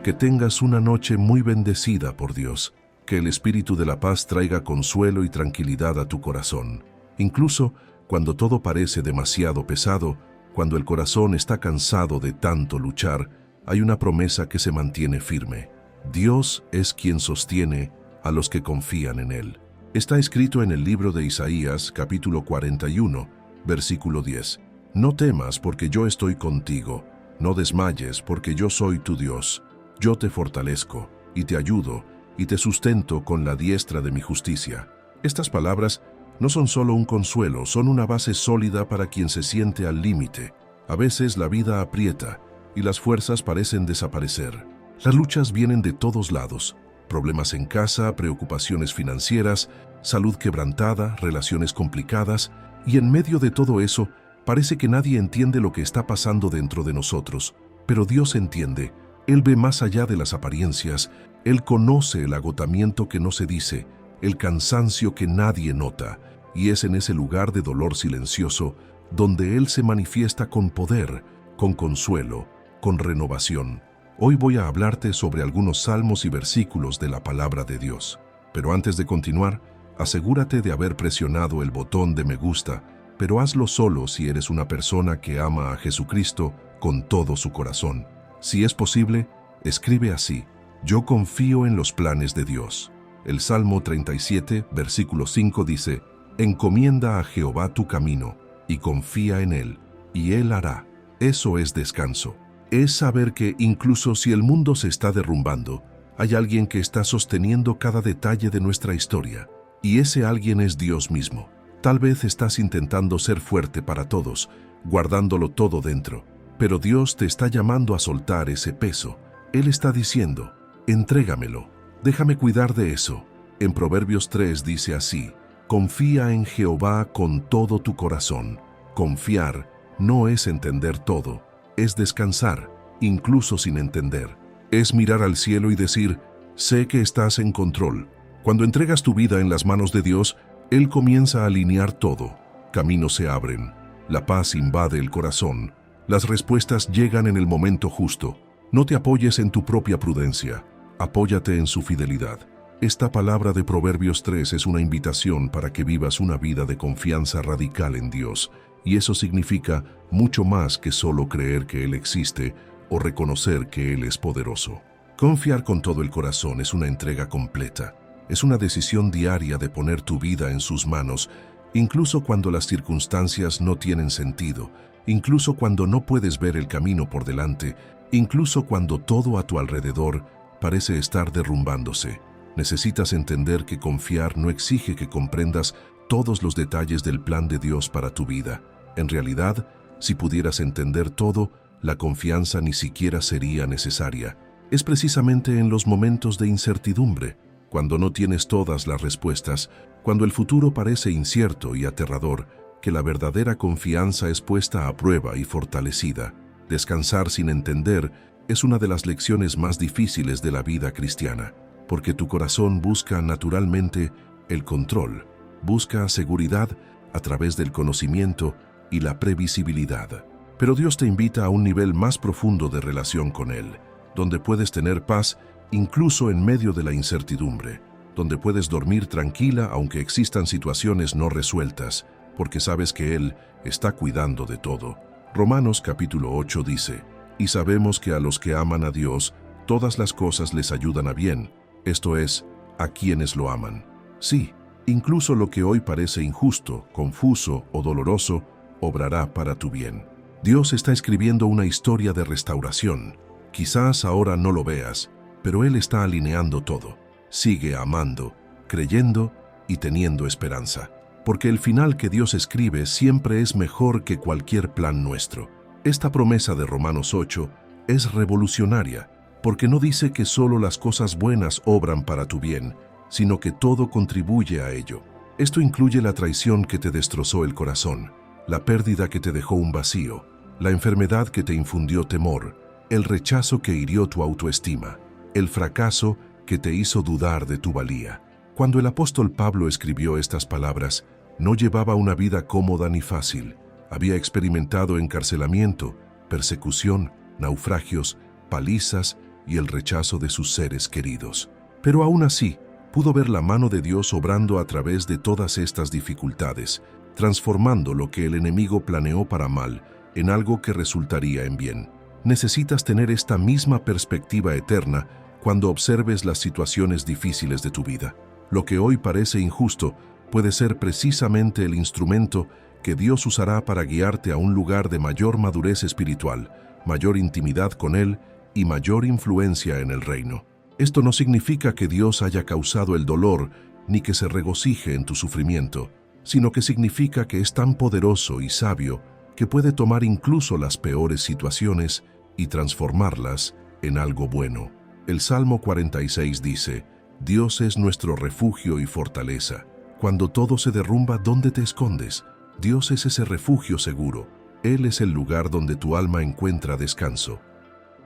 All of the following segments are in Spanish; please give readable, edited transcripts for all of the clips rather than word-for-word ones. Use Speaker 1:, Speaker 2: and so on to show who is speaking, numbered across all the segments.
Speaker 1: Que tengas una noche muy bendecida por Dios. Que el Espíritu de la paz traiga consuelo y tranquilidad a tu corazón. Incluso cuando todo parece demasiado pesado, cuando el corazón está cansado de tanto luchar, hay una promesa que se mantiene firme. Dios es quien sostiene a los que confían en Él. Está escrito en el libro de Isaías, capítulo 41, versículo 10. No temas porque yo estoy contigo, no desmayes porque yo soy tu Dios. Yo te fortalezco y te ayudo y te sustento con la diestra de mi justicia. Estas palabras no son solo un consuelo, son una base sólida para quien se siente al límite. A veces la vida aprieta y las fuerzas parecen desaparecer. Las luchas vienen de todos lados. Problemas en casa, preocupaciones financieras, salud quebrantada, relaciones complicadas, y en medio de todo eso, parece que nadie entiende lo que está pasando dentro de nosotros. Pero Dios entiende. Él ve más allá de las apariencias. Él conoce el agotamiento que no se dice, el cansancio que nadie nota, y es en ese lugar de dolor silencioso donde Él se manifiesta con poder, con consuelo, con renovación. Hoy voy a hablarte sobre algunos salmos y versículos de la palabra de Dios. Pero antes de continuar, asegúrate de haber presionado el botón de me gusta, pero hazlo solo si eres una persona que ama a Jesucristo con todo su corazón. Si es posible, escribe así: yo confío en los planes de Dios. El Salmo 37, versículo 5 dice: encomienda a Jehová tu camino y confía en Él, y Él hará. Eso es descanso. Es saber que incluso si el mundo se está derrumbando, hay alguien que está sosteniendo cada detalle de nuestra historia, y ese alguien es Dios mismo. Tal vez estás intentando ser fuerte para todos, guardándolo todo dentro, pero Dios te está llamando a soltar ese peso. Él está diciendo: entrégamelo, déjame cuidar de eso. En Proverbios 3 dice así: confía en Jehová con todo tu corazón. Confiar no es entender todo, es descansar, incluso sin entender. Es mirar al cielo y decir: sé que estás en control. Cuando entregas tu vida en las manos de Dios, Él comienza a alinear todo. Caminos se abren, la paz invade el corazón, las respuestas llegan en el momento justo. No te apoyes en tu propia prudencia, apóyate en su fidelidad. Esta palabra de Proverbios 3 es una invitación para que vivas una vida de confianza radical en Dios, y eso significa mucho más que solo creer que Él existe o reconocer que Él es poderoso. Confiar con todo el corazón es una entrega completa. Es una decisión diaria de poner tu vida en sus manos, incluso cuando las circunstancias no tienen sentido, incluso cuando no puedes ver el camino por delante, incluso cuando todo a tu alrededor parece estar derrumbándose. Necesitas entender que confiar no exige que comprendas todos los detalles del plan de Dios para tu vida. En realidad, si pudieras entender todo, la confianza ni siquiera sería necesaria. Es precisamente en los momentos de incertidumbre, cuando no tienes todas las respuestas, cuando el futuro parece incierto y aterrador, que la verdadera confianza es puesta a prueba y fortalecida. Descansar sin entender es una de las lecciones más difíciles de la vida cristiana, porque tu corazón busca naturalmente el control, busca seguridad a través del conocimiento y la previsibilidad. Pero Dios te invita a un nivel más profundo de relación con Él, donde puedes tener paz incluso en medio de la incertidumbre, donde puedes dormir tranquila aunque existan situaciones no resueltas, porque sabes que Él está cuidando de todo. Romanos capítulo 8 dice: y sabemos que a los que aman a Dios, todas las cosas les ayudan a bien, esto es, a quienes lo aman. Sí, incluso lo que hoy parece injusto, confuso o doloroso, obrará para tu bien. Dios está escribiendo una historia de restauración. Quizás ahora no lo veas, pero Él está alineando todo. Sigue amando, creyendo y teniendo esperanza, porque el final que Dios escribe siempre es mejor que cualquier plan nuestro. Esta promesa de Romanos 8 es revolucionaria, porque no dice que solo las cosas buenas obran para tu bien, sino que todo contribuye a ello. Esto incluye la traición que te destrozó el corazón, la pérdida que te dejó un vacío, la enfermedad que te infundió temor, el rechazo que hirió tu autoestima, el fracaso que te hizo dudar de tu valía. Cuando el apóstol Pablo escribió estas palabras, no llevaba una vida cómoda ni fácil. Había experimentado encarcelamiento, persecución, naufragios, palizas y el rechazo de sus seres queridos. Pero aún así, pudo ver la mano de Dios obrando a través de todas estas dificultades, transformando lo que el enemigo planeó para mal en algo que resultaría en bien. Necesitas tener esta misma perspectiva eterna cuando observes las situaciones difíciles de tu vida. Lo que hoy parece injusto puede ser precisamente el instrumento que Dios usará para guiarte a un lugar de mayor madurez espiritual, mayor intimidad con Él y mayor influencia en el reino. Esto no significa que Dios haya causado el dolor ni que se regocije en tu sufrimiento, sino que significa que es tan poderoso y sabio que puede tomar incluso las peores situaciones y transformarlas en algo bueno. El Salmo 46 dice: Dios es nuestro refugio y fortaleza. Cuando todo se derrumba, ¿dónde te escondes? Dios es ese refugio seguro. Él es el lugar donde tu alma encuentra descanso.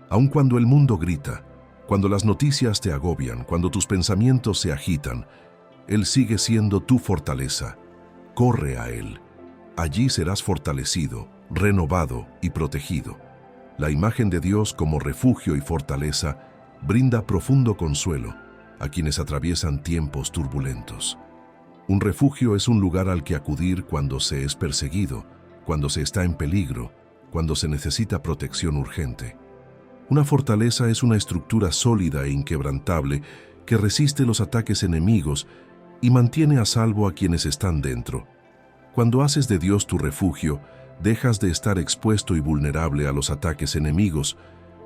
Speaker 1: Aun cuando el mundo grita, cuando las noticias te agobian, cuando tus pensamientos se agitan, Él sigue siendo tu fortaleza. Corre a Él. Allí serás fortalecido, renovado y protegido. La imagen de Dios como refugio y fortaleza brinda profundo consuelo a quienes atraviesan tiempos turbulentos. Un refugio es un lugar al que acudir cuando se es perseguido, cuando se está en peligro, cuando se necesita protección urgente. Una fortaleza es una estructura sólida e inquebrantable que resiste los ataques enemigos y mantiene a salvo a quienes están dentro. Cuando haces de Dios tu refugio, dejas de estar expuesto y vulnerable a los ataques enemigos.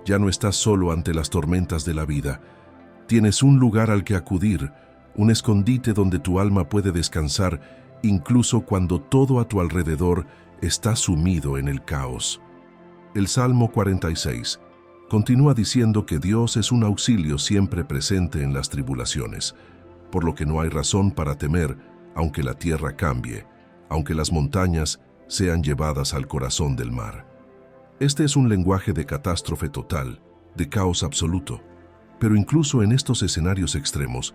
Speaker 1: Ya no estás solo ante las tormentas de la vida. Tienes un lugar al que acudir, un escondite donde tu alma puede descansar, incluso cuando todo a tu alrededor está sumido en el caos. El Salmo 46 continúa diciendo que Dios es un auxilio siempre presente en las tribulaciones, por lo que no hay razón para temer, aunque la tierra cambie, aunque las montañas sean llevadas al corazón del mar. Este es un lenguaje de catástrofe total, de caos absoluto. Pero incluso en estos escenarios extremos,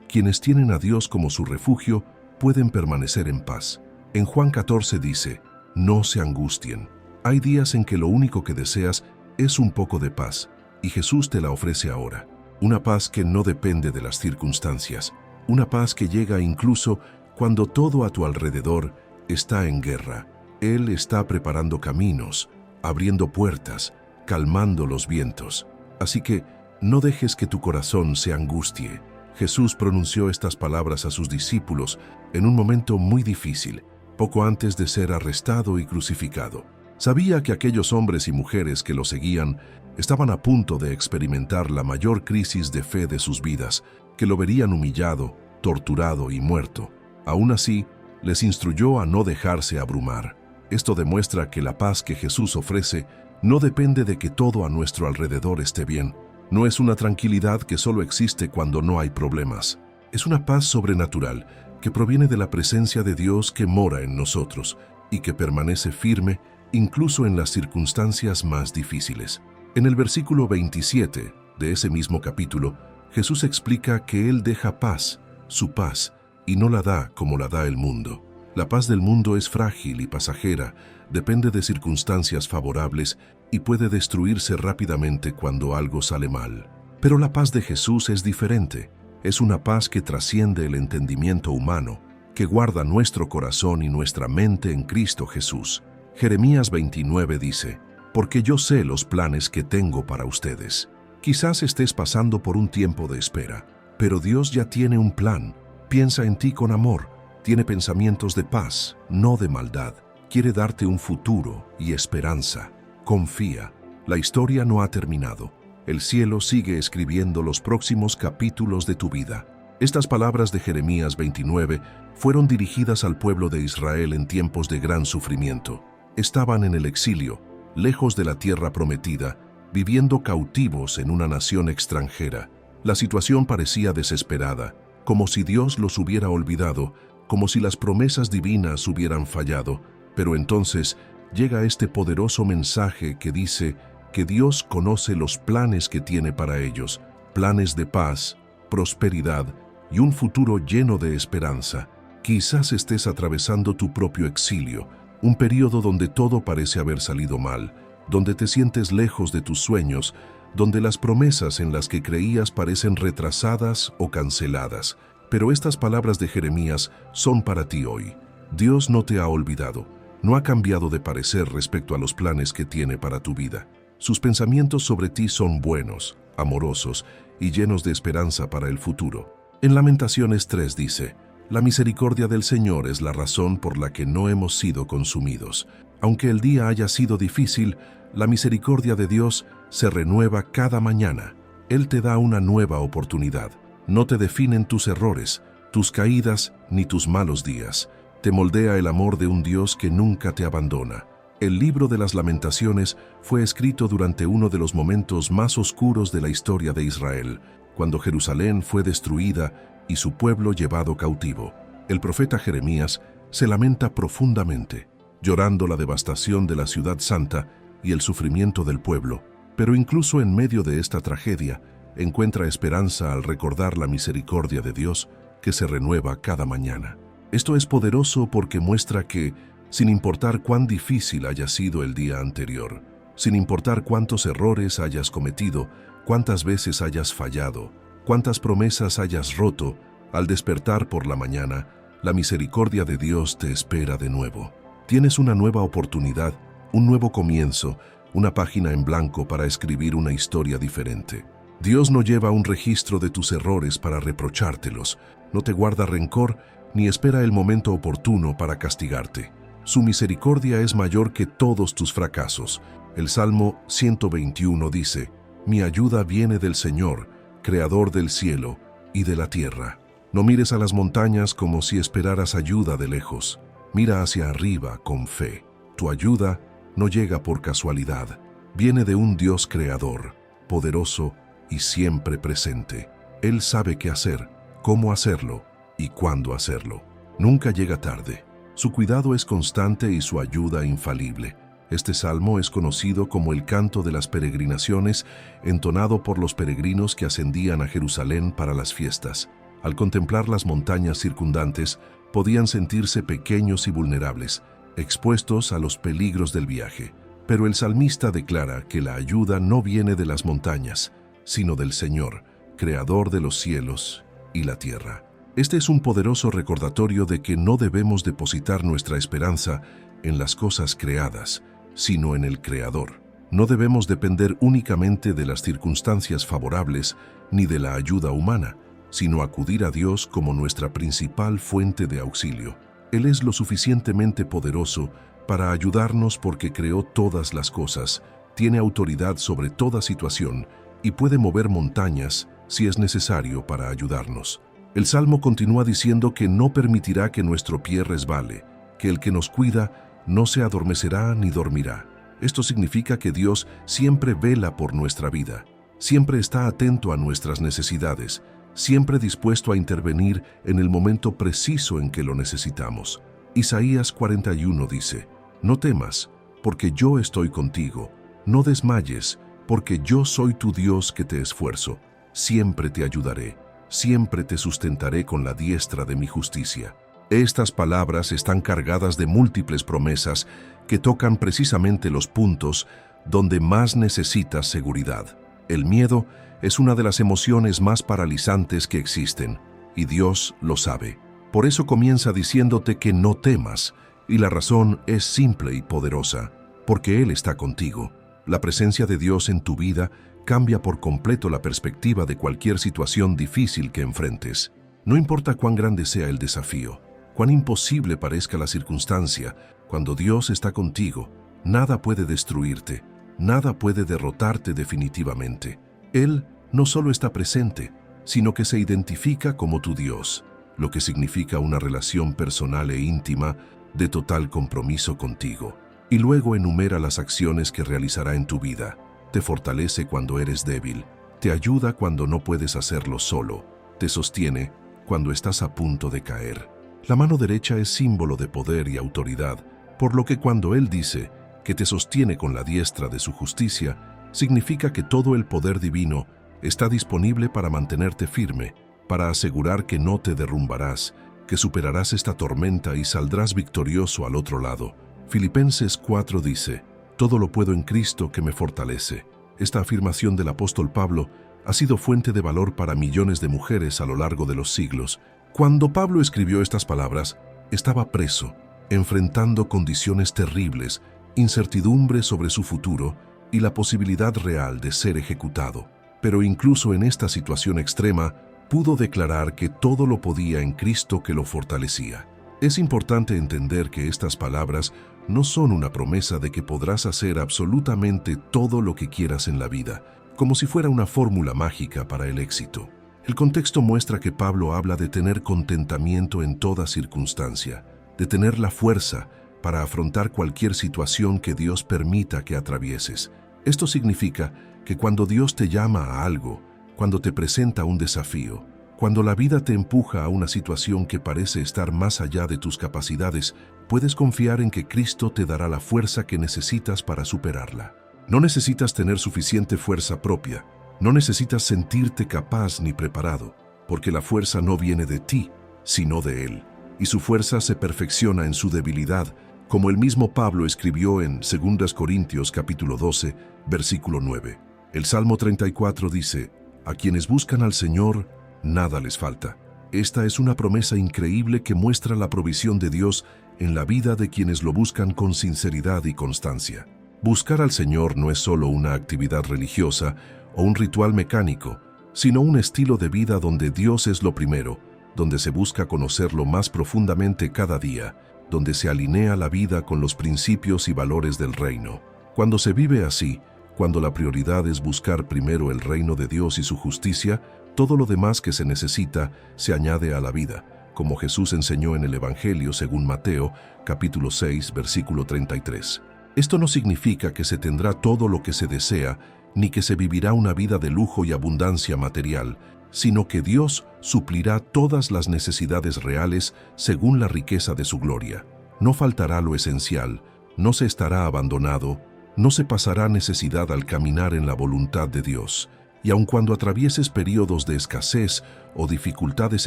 Speaker 1: quienes tienen a Dios como su refugio pueden permanecer en paz. En Juan 14 dice: no se angustien. Hay días en que lo único que deseas es un poco de paz, y Jesús te la ofrece ahora. Una paz que no depende de las circunstancias, una paz que llega incluso cuando todo a tu alrededor está en guerra. Él está preparando caminos, abriendo puertas, calmando los vientos. Así que no dejes que tu corazón se angustie. Jesús pronunció estas palabras a sus discípulos en un momento muy difícil, poco antes de ser arrestado y crucificado. Sabía que aquellos hombres y mujeres que lo seguían estaban a punto de experimentar la mayor crisis de fe de sus vidas, que lo verían humillado, torturado y muerto. Aún así, les instruyó a no dejarse abrumar. Esto demuestra que la paz que Jesús ofrece no depende de que todo a nuestro alrededor esté bien. No es una tranquilidad que solo existe cuando no hay problemas. Es una paz sobrenatural que proviene de la presencia de Dios que mora en nosotros y que permanece firme incluso en las circunstancias más difíciles. En el versículo 27 de ese mismo capítulo, Jesús explica que Él deja paz, su paz, y no la da como la da el mundo. La paz del mundo es frágil y pasajera, depende de circunstancias favorables y puede destruirse rápidamente cuando algo sale mal. Pero la paz de Jesús es diferente. Es una paz que trasciende el entendimiento humano, que guarda nuestro corazón y nuestra mente en Cristo Jesús. Jeremías 29 dice: porque yo sé los planes que tengo para ustedes. Quizás estés pasando por un tiempo de espera, pero Dios ya tiene un plan. Piensa en ti con amor. Tiene pensamientos de paz, no de maldad. Quiere darte un futuro y esperanza. Confía. La historia no ha terminado. El cielo sigue escribiendo los próximos capítulos de tu vida. Estas palabras de Jeremías 29 fueron dirigidas al pueblo de Israel en tiempos de gran sufrimiento. Estaban en el exilio, lejos de la tierra prometida, viviendo cautivos en una nación extranjera. La situación parecía desesperada, como si Dios los hubiera olvidado, como si las promesas divinas hubieran fallado. Pero entonces llega este poderoso mensaje que dice que Dios conoce los planes que tiene para ellos, planes de paz, prosperidad y un futuro lleno de esperanza. Quizás estés atravesando tu propio exilio, un periodo donde todo parece haber salido mal, donde te sientes lejos de tus sueños, donde las promesas en las que creías parecen retrasadas o canceladas. Pero estas palabras de Jeremías son para ti hoy. Dios no te ha olvidado, no ha cambiado de parecer respecto a los planes que tiene para tu vida. Sus pensamientos sobre ti son buenos, amorosos y llenos de esperanza para el futuro. En Lamentaciones 3 dice: la misericordia del Señor es la razón por la que no hemos sido consumidos. Aunque el día haya sido difícil, la misericordia de Dios se renueva cada mañana. Él te da una nueva oportunidad. No te definen tus errores, tus caídas ni tus malos días. Te moldea el amor de un Dios que nunca te abandona. El libro de las Lamentaciones fue escrito durante uno de los momentos más oscuros de la historia de Israel, cuando Jerusalén fue destruida y su pueblo llevado cautivo. El profeta Jeremías se lamenta profundamente, llorando la devastación de la ciudad santa y el sufrimiento del pueblo. Pero incluso en medio de esta tragedia, encuentra esperanza al recordar la misericordia de Dios que se renueva cada mañana. Esto es poderoso porque muestra que, sin importar cuán difícil haya sido el día anterior, sin importar cuántos errores hayas cometido, cuántas veces hayas fallado, cuántas promesas hayas roto, al despertar por la mañana, la misericordia de Dios te espera de nuevo. Tienes una nueva oportunidad, un nuevo comienzo, una página en blanco para escribir una historia diferente. Dios no lleva un registro de tus errores para reprochártelos, no te guarda rencor ni espera el momento oportuno para castigarte. Su misericordia es mayor que todos tus fracasos. El Salmo 121 dice: mi ayuda viene del Señor, Creador del cielo y de la tierra. No mires a las montañas como si esperaras ayuda de lejos. Mira hacia arriba con fe. Tu ayuda no llega por casualidad. Viene de un Dios creador, poderoso y siempre presente. Él sabe qué hacer, cómo hacerlo y cuándo hacerlo. Nunca llega tarde. Su cuidado es constante y su ayuda infalible. Este salmo es conocido como el canto de las peregrinaciones, entonado por los peregrinos que ascendían a Jerusalén para las fiestas. Al contemplar las montañas circundantes, podían sentirse pequeños y vulnerables, expuestos a los peligros del viaje. Pero el salmista declara que la ayuda no viene de las montañas, sino del Señor, Creador de los cielos y la tierra. Este es un poderoso recordatorio de que no debemos depositar nuestra esperanza en las cosas creadas, sino en el Creador. No debemos depender únicamente de las circunstancias favorables ni de la ayuda humana, sino acudir a Dios como nuestra principal fuente de auxilio. Él es lo suficientemente poderoso para ayudarnos porque creó todas las cosas, tiene autoridad sobre toda situación y puede mover montañas si es necesario para ayudarnos. El Salmo continúa diciendo que no permitirá que nuestro pie resbale, que el que nos cuida no se adormecerá ni dormirá. Esto significa que Dios siempre vela por nuestra vida, siempre está atento a nuestras necesidades, siempre dispuesto a intervenir en el momento preciso en que lo necesitamos. Isaías 41 dice: no temas, porque yo estoy contigo, no desmayes, porque yo soy tu Dios que te esfuerzo, siempre te ayudaré. Siempre te sustentaré con la diestra de mi justicia. Estas palabras están cargadas de múltiples promesas que tocan precisamente los puntos donde más necesitas seguridad. El miedo es una de las emociones más paralizantes que existen, y Dios lo sabe. Por eso comienza diciéndote que no temas, y la razón es simple y poderosa, porque Él está contigo. La presencia de Dios en tu vida cambia por completo la perspectiva de cualquier situación difícil que enfrentes. No importa cuán grande sea el desafío, cuán imposible parezca la circunstancia, cuando Dios está contigo, nada puede destruirte, nada puede derrotarte definitivamente. Él no solo está presente, sino que se identifica como tu Dios, lo que significa una relación personal e íntima de total compromiso contigo. Y luego enumera las acciones que realizará en tu vida. Te fortalece cuando eres débil, te ayuda cuando no puedes hacerlo solo, te sostiene cuando estás a punto de caer. La mano derecha es símbolo de poder y autoridad, por lo que cuando Él dice que te sostiene con la diestra de su justicia, significa que todo el poder divino está disponible para mantenerte firme, para asegurar que no te derrumbarás, que superarás esta tormenta y saldrás victorioso al otro lado. Filipenses 4 dice: todo lo puedo en Cristo que me fortalece. Esta afirmación del apóstol Pablo ha sido fuente de valor para millones de mujeres a lo largo de los siglos. Cuando Pablo escribió estas palabras, estaba preso, enfrentando condiciones terribles, incertidumbre sobre su futuro y la posibilidad real de ser ejecutado. Pero incluso en esta situación extrema, pudo declarar que todo lo podía en Cristo que lo fortalecía. Es importante entender que estas palabras no son una promesa de que podrás hacer absolutamente todo lo que quieras en la vida, como si fuera una fórmula mágica para el éxito. El contexto muestra que Pablo habla de tener contentamiento en toda circunstancia, de tener la fuerza para afrontar cualquier situación que Dios permita que atravieses. Esto significa que cuando Dios te llama a algo, cuando te presenta un desafío, cuando la vida te empuja a una situación que parece estar más allá de tus capacidades, puedes confiar en que Cristo te dará la fuerza que necesitas para superarla. No necesitas tener suficiente fuerza propia, no necesitas sentirte capaz ni preparado, porque la fuerza no viene de ti, sino de Él, y su fuerza se perfecciona en su debilidad, como el mismo Pablo escribió en 2 Corintios capítulo 12, versículo 9. El Salmo 34 dice: «A quienes buscan al Señor, nada les falta». Esta es una promesa increíble que muestra la provisión de Dios en la vida de quienes lo buscan con sinceridad y constancia. Buscar al Señor no es solo una actividad religiosa o un ritual mecánico, sino un estilo de vida donde Dios es lo primero, donde se busca conocerlo más profundamente cada día, donde se alinea la vida con los principios y valores del reino. Cuando se vive así, cuando la prioridad es buscar primero el reino de Dios y su justicia, todo lo demás que se necesita se añade a la vida, como Jesús enseñó en el Evangelio según Mateo, capítulo 6, versículo 33. Esto no significa que se tendrá todo lo que se desea, ni que se vivirá una vida de lujo y abundancia material, sino que Dios suplirá todas las necesidades reales según la riqueza de su gloria. No faltará lo esencial, no se estará abandonado, no se pasará necesidad al caminar en la voluntad de Dios. Y aun cuando atravieses periodos de escasez o dificultades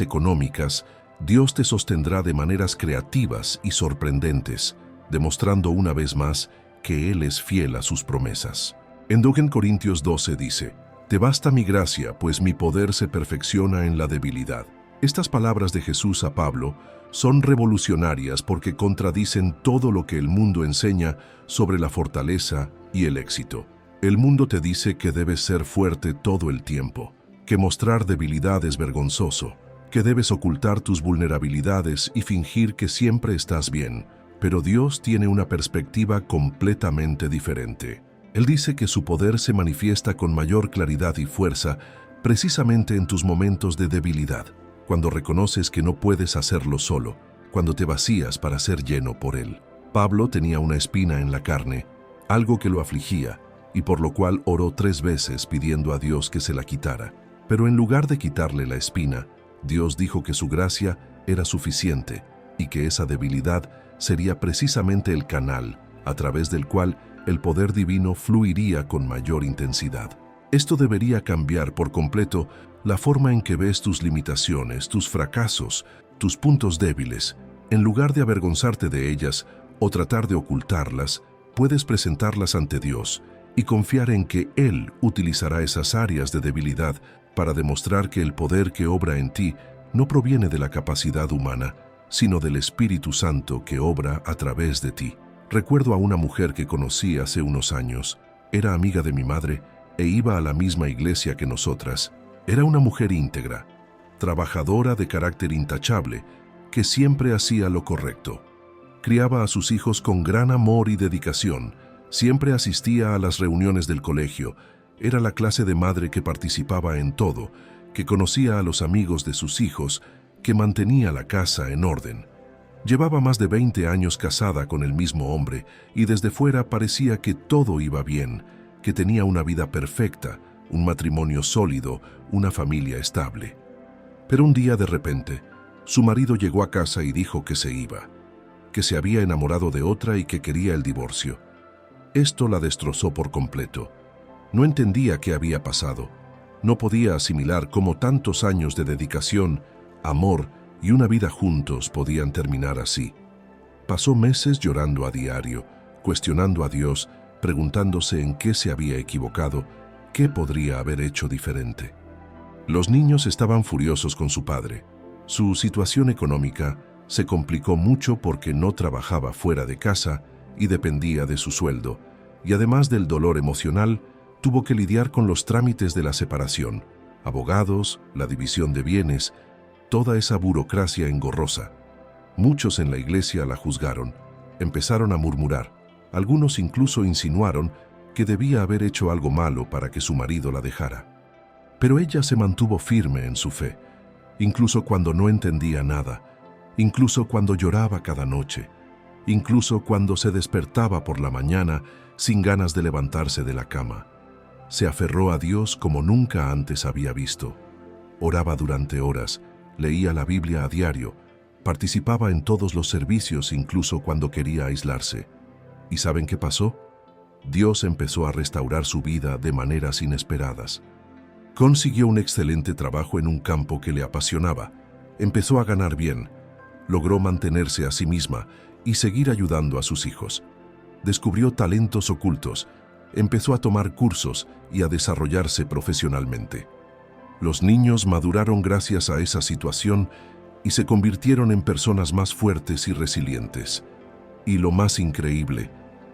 Speaker 1: económicas, Dios te sostendrá de maneras creativas y sorprendentes, demostrando una vez más que Él es fiel a sus promesas. En 2 Corintios 12 dice: «Te basta mi gracia, pues mi poder se perfecciona en la debilidad». Estas palabras de Jesús a Pablo son revolucionarias porque contradicen todo lo que el mundo enseña sobre la fortaleza y el éxito. El mundo te dice que debes ser fuerte todo el tiempo, que mostrar debilidad es vergonzoso, que debes ocultar tus vulnerabilidades y fingir que siempre estás bien. Pero Dios tiene una perspectiva completamente diferente. Él dice que su poder se manifiesta con mayor claridad y fuerza precisamente en tus momentos de debilidad, cuando reconoces que no puedes hacerlo solo, cuando te vacías para ser lleno por Él. Pablo tenía una espina en la carne, algo que lo afligía, y por lo cual oró 3 veces pidiendo a Dios que se la quitara. Pero en lugar de quitarle la espina, Dios dijo que su gracia era suficiente y que esa debilidad sería precisamente el canal a través del cual el poder divino fluiría con mayor intensidad. Esto debería cambiar por completo la forma en que ves tus limitaciones, tus fracasos, tus puntos débiles. En lugar de avergonzarte de ellas o tratar de ocultarlas, puedes presentarlas ante Dios y confiar en que Él utilizará esas áreas de debilidad para demostrar que el poder que obra en ti no proviene de la capacidad humana, sino del Espíritu Santo que obra a través de ti. Recuerdo a una mujer que conocí hace unos años. Era amiga de mi madre e iba a la misma iglesia que nosotras. Era una mujer íntegra, trabajadora de carácter intachable, que siempre hacía lo correcto. Criaba a sus hijos con gran amor y dedicación. Siempre asistía a las reuniones del colegio. Era la clase de madre que participaba en todo, que conocía a los amigos de sus hijos, que mantenía la casa en orden. Llevaba más de 20 años casada con el mismo hombre y desde fuera parecía que todo iba bien, que tenía una vida perfecta, un matrimonio sólido, una familia estable. Pero un día de repente, su marido llegó a casa y dijo que se iba, que se había enamorado de otra y que quería el divorcio. Esto la destrozó por completo. No entendía qué había pasado. No podía asimilar cómo tantos años de dedicación, amor y una vida juntos podían terminar así. Pasó meses llorando a diario, cuestionando a Dios, preguntándose en qué se había equivocado, qué podría haber hecho diferente. Los niños estaban furiosos con su padre. Su situación económica se complicó mucho porque no trabajaba fuera de casa y dependía de su sueldo, y además del dolor emocional, tuvo que lidiar con los trámites de la separación, abogados, la división de bienes, toda esa burocracia engorrosa. Muchos en la iglesia la juzgaron, empezaron a murmurar, algunos incluso insinuaron que debía haber hecho algo malo para que su marido la dejara. Pero ella se mantuvo firme en su fe, incluso cuando no entendía nada, incluso cuando lloraba cada noche, incluso cuando se despertaba por la mañana sin ganas de levantarse de la cama. Se aferró a Dios como nunca antes había visto. Oraba durante horas, leía la Biblia a diario, participaba en todos los servicios incluso cuando quería aislarse. ¿Y saben qué pasó? Dios empezó a restaurar su vida de maneras inesperadas. Consiguió un excelente trabajo en un campo que le apasionaba, empezó a ganar bien, logró mantenerse a sí misma y seguir ayudando a sus hijos. Descubrió talentos ocultos, empezó a tomar cursos y a desarrollarse profesionalmente. Los niños maduraron gracias a esa situación y se convirtieron en personas más fuertes y resilientes. Y lo más increíble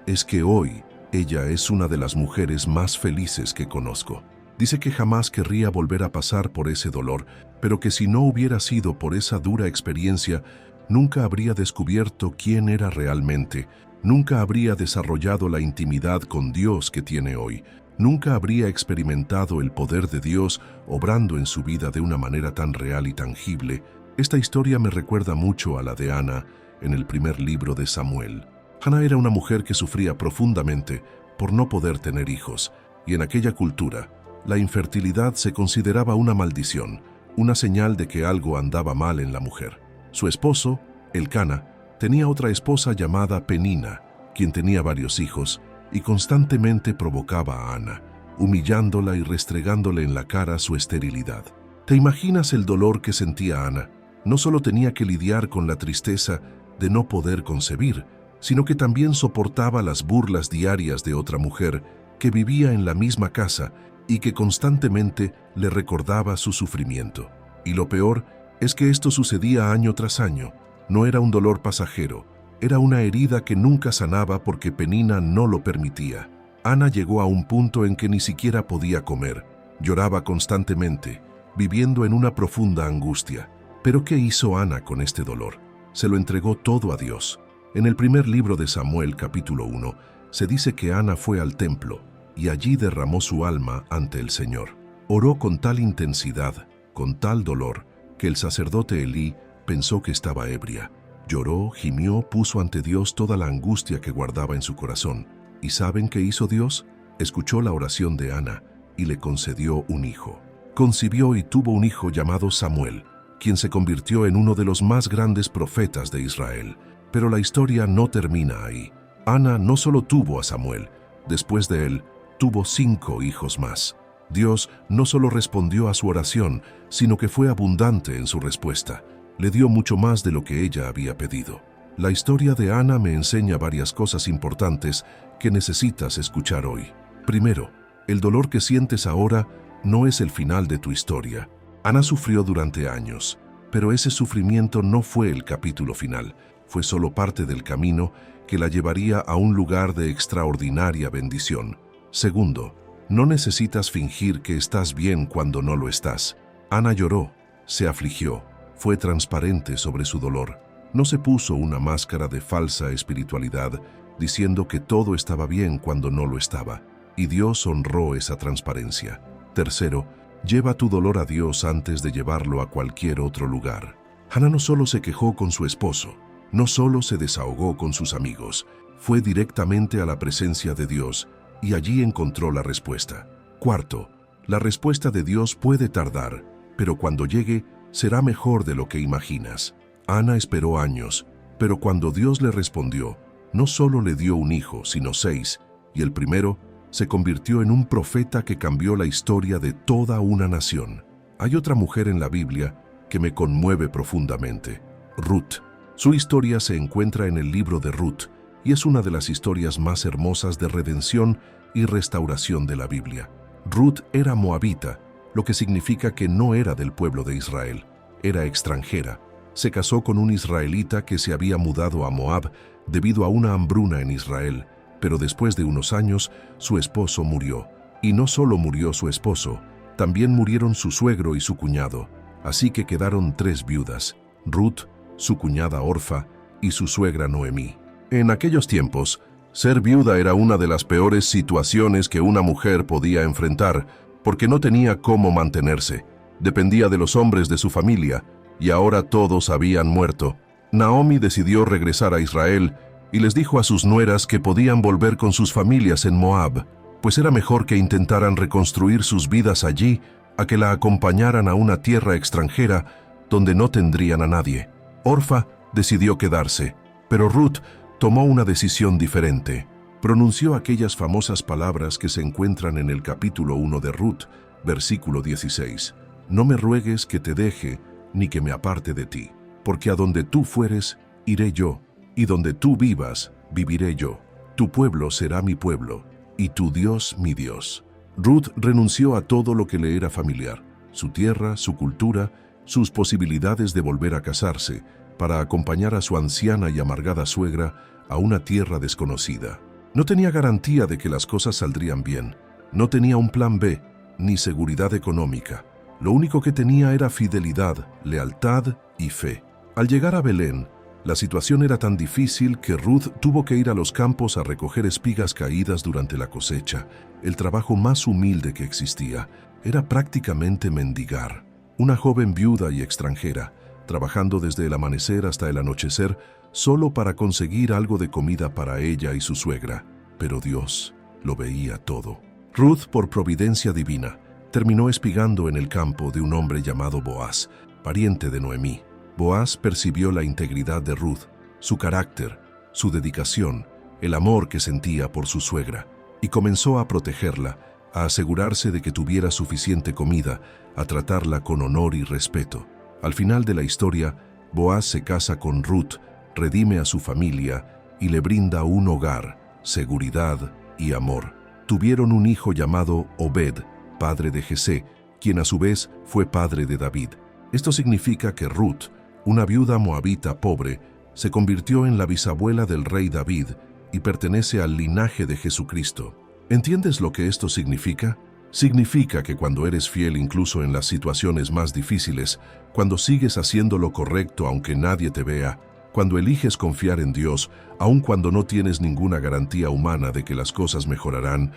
Speaker 1: es que hoy ella es una de las mujeres más felices que conozco. Dice que jamás querría volver a pasar por ese dolor, pero que si no hubiera sido por esa dura experiencia, nunca habría descubierto quién era realmente, nunca habría desarrollado la intimidad con Dios que tiene hoy, nunca habría experimentado el poder de Dios obrando en su vida de una manera tan real y tangible. Esta historia me recuerda mucho a la de Ana en el primer libro de Samuel. Ana era una mujer que sufría profundamente por no poder tener hijos, y en aquella cultura, la infertilidad se consideraba una maldición, una señal de que algo andaba mal en la mujer. Su esposo, Elcana, tenía otra esposa llamada Penina, quien tenía varios hijos, y constantemente provocaba a Ana, humillándola y restregándole en la cara su esterilidad. ¿Te imaginas el dolor que sentía Ana? No solo tenía que lidiar con la tristeza de no poder concebir, sino que también soportaba las burlas diarias de otra mujer que vivía en la misma casa y que constantemente le recordaba su sufrimiento. Y lo peor es que esto sucedía año tras año. No era un dolor pasajero, era una herida que nunca sanaba porque Penina no lo permitía. Ana llegó a un punto en que ni siquiera podía comer, lloraba constantemente, viviendo en una profunda angustia. ¿Pero qué hizo Ana con este dolor? Se lo entregó todo a Dios. En el primer libro de Samuel, capítulo 1, se dice que Ana fue al templo y allí derramó su alma ante el Señor. Oró con tal intensidad, con tal dolor, que el sacerdote Elí pensó que estaba ebria. Lloró, gimió, puso ante Dios toda la angustia que guardaba en su corazón. ¿Y saben qué hizo Dios? Escuchó la oración de Ana y le concedió un hijo. Concibió y tuvo un hijo llamado Samuel, quien se convirtió en uno de los más grandes profetas de Israel. Pero la historia no termina ahí. Ana no solo tuvo a Samuel, después de él, tuvo 5 hijos más. Dios no solo respondió a su oración, sino que fue abundante en su respuesta. Le dio mucho más de lo que ella había pedido. La historia de Ana me enseña varias cosas importantes que necesitas escuchar hoy. Primero, el dolor que sientes ahora no es el final de tu historia. Ana sufrió durante años, pero ese sufrimiento no fue el capítulo final. Fue solo parte del camino que la llevaría a un lugar de extraordinaria bendición. Segundo, no necesitas fingir que estás bien cuando no lo estás. Ana lloró, se afligió, fue transparente sobre su dolor. No se puso una máscara de falsa espiritualidad diciendo que todo estaba bien cuando no lo estaba, y Dios honró esa transparencia. Tercero, lleva tu dolor a Dios antes de llevarlo a cualquier otro lugar. Ana no solo se quejó con su esposo, no solo se desahogó con sus amigos, fue directamente a la presencia de Dios y allí encontró la respuesta. Cuarto, la respuesta de Dios puede tardar, pero cuando llegue será mejor de lo que imaginas. Ana esperó años, pero cuando Dios le respondió, no solo le dio un hijo, sino 6, y el primero se convirtió en un profeta que cambió la historia de toda una nación. Hay otra mujer en la Biblia que me conmueve profundamente, Ruth. Su historia se encuentra en el libro de Ruth, y es una de las historias más hermosas de redención y restauración de la Biblia. Ruth era moabita, lo que significa que no era del pueblo de Israel, era extranjera. Se casó con un israelita que se había mudado a Moab debido a una hambruna en Israel, pero después de unos años su esposo murió. Y no solo murió su esposo, también murieron su suegro y su cuñado, así que quedaron 3 viudas: Ruth, su cuñada Orfa y su suegra Noemí. En aquellos tiempos, ser viuda era una de las peores situaciones que una mujer podía enfrentar, porque no tenía cómo mantenerse, dependía de los hombres de su familia, y ahora todos habían muerto. Naomi decidió regresar a Israel y les dijo a sus nueras que podían volver con sus familias en Moab, pues era mejor que intentaran reconstruir sus vidas allí a que la acompañaran a una tierra extranjera donde no tendrían a nadie. Orfa decidió quedarse, pero Ruth tomó una decisión diferente. Pronunció aquellas famosas palabras que se encuentran en el capítulo 1 de Ruth, versículo 16. No me ruegues que te deje, ni que me aparte de ti, porque a donde tú fueres, iré yo, y donde tú vivas, viviré yo. Tu pueblo será mi pueblo, y tu Dios mi Dios. Ruth renunció a todo lo que le era familiar, su tierra, su cultura, sus posibilidades de volver a casarse, para acompañar a su anciana y amargada suegra a una tierra desconocida. No tenía garantía de que las cosas saldrían bien, no tenía un plan B, ni seguridad económica. Lo único que tenía era fidelidad, lealtad y fe. Al llegar a Belén, la situación era tan difícil que Ruth tuvo que ir a los campos a recoger espigas caídas durante la cosecha, el trabajo más humilde que existía. Era prácticamente mendigar. Una joven viuda y extranjera, trabajando desde el amanecer hasta el anochecer, solo para conseguir algo de comida para ella y su suegra. Pero Dios lo veía todo. Ruth, por providencia divina, terminó espigando en el campo de un hombre llamado Boaz, pariente de Noemí. Boaz percibió la integridad de Ruth, su carácter, su dedicación, el amor que sentía por su suegra, y comenzó a protegerla, a asegurarse de que tuviera suficiente comida, a tratarla con honor y respeto. Al final de la historia, Boaz se casa con Ruth, redime a su familia y le brinda un hogar, seguridad y amor. Tuvieron un hijo llamado Obed, padre de Jesé, quien a su vez fue padre de David. Esto significa que Ruth, una viuda moabita pobre, se convirtió en la bisabuela del rey David y pertenece al linaje de Jesucristo. ¿Entiendes lo que esto significa? Significa que cuando eres fiel incluso en las situaciones más difíciles, cuando sigues haciendo lo correcto aunque nadie te vea, cuando eliges confiar en Dios, aun cuando no tienes ninguna garantía humana de que las cosas mejorarán,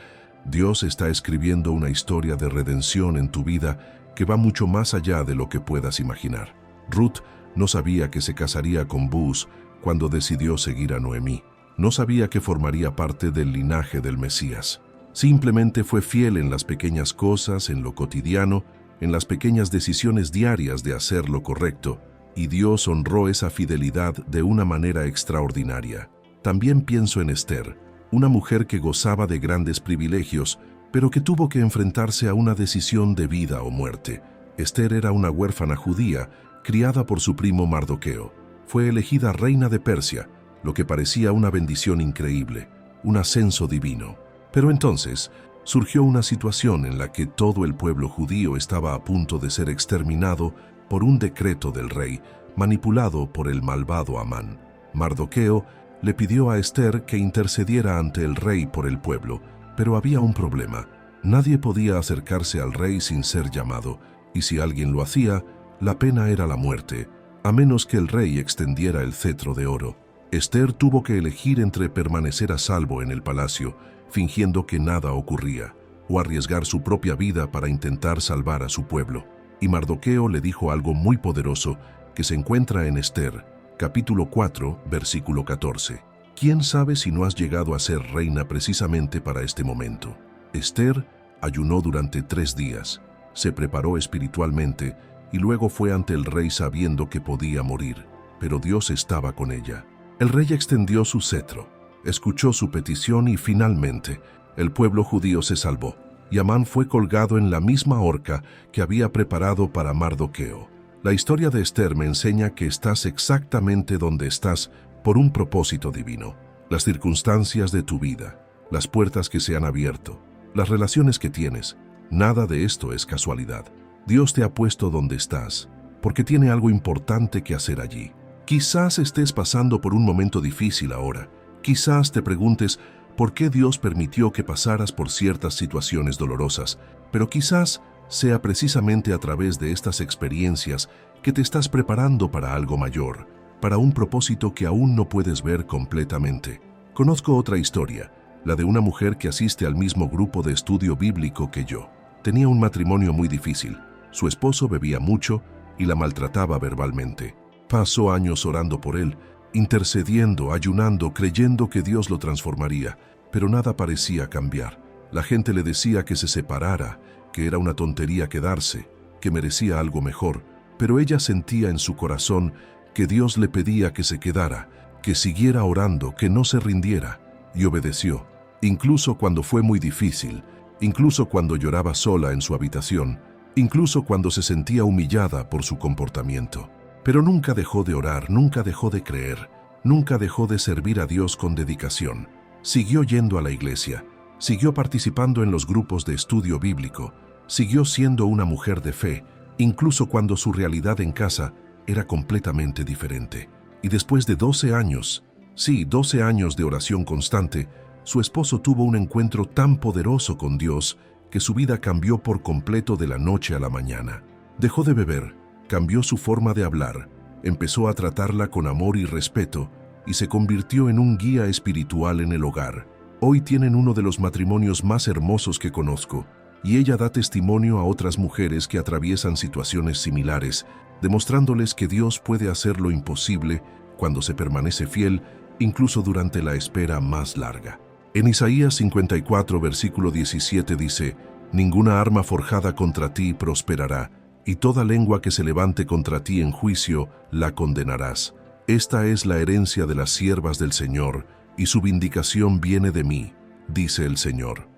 Speaker 1: Dios está escribiendo una historia de redención en tu vida que va mucho más allá de lo que puedas imaginar. Ruth no sabía que se casaría con Boaz cuando decidió seguir a Noemí. No sabía que formaría parte del linaje del Mesías. Simplemente fue fiel en las pequeñas cosas, en lo cotidiano, en las pequeñas decisiones diarias de hacer lo correcto, y Dios honró esa fidelidad de una manera extraordinaria. También pienso en Esther, una mujer que gozaba de grandes privilegios, pero que tuvo que enfrentarse a una decisión de vida o muerte. Esther era una huérfana judía, criada por su primo Mardoqueo. Fue elegida reina de Persia, lo que parecía una bendición increíble, un ascenso divino. Pero entonces surgió una situación en la que todo el pueblo judío estaba a punto de ser exterminado por un decreto del rey, manipulado por el malvado Amán. Mardoqueo le pidió a Esther que intercediera ante el rey por el pueblo, pero había un problema. Nadie podía acercarse al rey sin ser llamado, y si alguien lo hacía, la pena era la muerte, a menos que el rey extendiera el cetro de oro. Esther tuvo que elegir entre permanecer a salvo en el palacio, fingiendo que nada ocurría, o arriesgar su propia vida para intentar salvar a su pueblo. Y Mardoqueo le dijo algo muy poderoso que se encuentra en Esther, capítulo 4, versículo 14. ¿Quién sabe si no has llegado a ser reina precisamente para este momento? Esther ayunó durante 3 días, se preparó espiritualmente y luego fue ante el rey sabiendo que podía morir, pero Dios estaba con ella. El rey extendió su cetro, escuchó su petición y finalmente el pueblo judío se salvó, y Amán fue colgado en la misma horca que había preparado para Mardoqueo. La historia de Esther me enseña que estás exactamente donde estás por un propósito divino. las circunstancias de tu vida, las puertas que se han abierto, las relaciones que tienes. Nada de esto es casualidad. Dios te ha puesto donde estás, porque tiene algo importante que hacer allí. Quizás estés pasando por un momento difícil ahora. Quizás te preguntes por qué Dios permitió que pasaras por ciertas situaciones dolorosas, pero quizás sea precisamente a través de estas experiencias que te estás preparando para algo mayor, para un propósito que aún no puedes ver completamente. Conozco otra historia, la de una mujer que asiste al mismo grupo de estudio bíblico que yo. Tenía un matrimonio muy difícil. Su esposo bebía mucho y la maltrataba verbalmente. Pasó años orando por él, intercediendo, ayunando, creyendo que Dios lo transformaría, pero nada parecía cambiar. La gente le decía que se separara, que era una tontería quedarse, que merecía algo mejor, pero ella sentía en su corazón que Dios le pedía que se quedara, que siguiera orando, que no se rindiera, y obedeció. Incluso cuando fue muy difícil, incluso cuando lloraba sola en su habitación, incluso cuando se sentía humillada por su comportamiento. Pero nunca dejó de orar, nunca dejó de creer, nunca dejó de servir a Dios con dedicación. Siguió yendo a la iglesia, siguió participando en los grupos de estudio bíblico, siguió siendo una mujer de fe, incluso cuando su realidad en casa era completamente diferente. Y después de 12 años, sí, 12 años de oración constante, su esposo tuvo un encuentro tan poderoso con Dios que su vida cambió por completo de la noche a la mañana. Dejó de beber, cambió su forma de hablar, empezó a tratarla con amor y respeto y se convirtió en un guía espiritual en el hogar. Hoy tienen uno de los matrimonios más hermosos que conozco y ella da testimonio a otras mujeres que atraviesan situaciones similares, demostrándoles que Dios puede hacer lo imposible cuando se permanece fiel, incluso durante la espera más larga. En Isaías 54, versículo 17 dice: «Ninguna arma forjada contra ti prosperará, y toda lengua que se levante contra ti en juicio la condenarás. Esta es la herencia de las siervas del Señor, y su vindicación viene de mí, dice el Señor».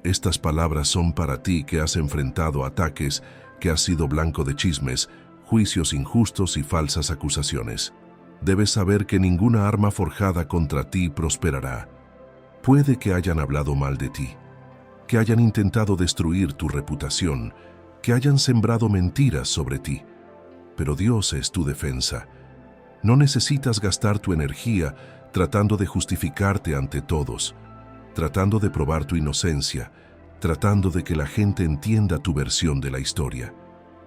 Speaker 1: Estas palabras son para ti que has enfrentado ataques, que has sido blanco de chismes, juicios injustos y falsas acusaciones. Debes saber que ninguna arma forjada contra ti prosperará. Puede que hayan hablado mal de ti, que hayan intentado destruir tu reputación, que hayan sembrado mentiras sobre ti, pero Dios es tu defensa. No necesitas gastar tu energía tratando de justificarte ante todos, tratando de probar tu inocencia, tratando de que la gente entienda tu versión de la historia.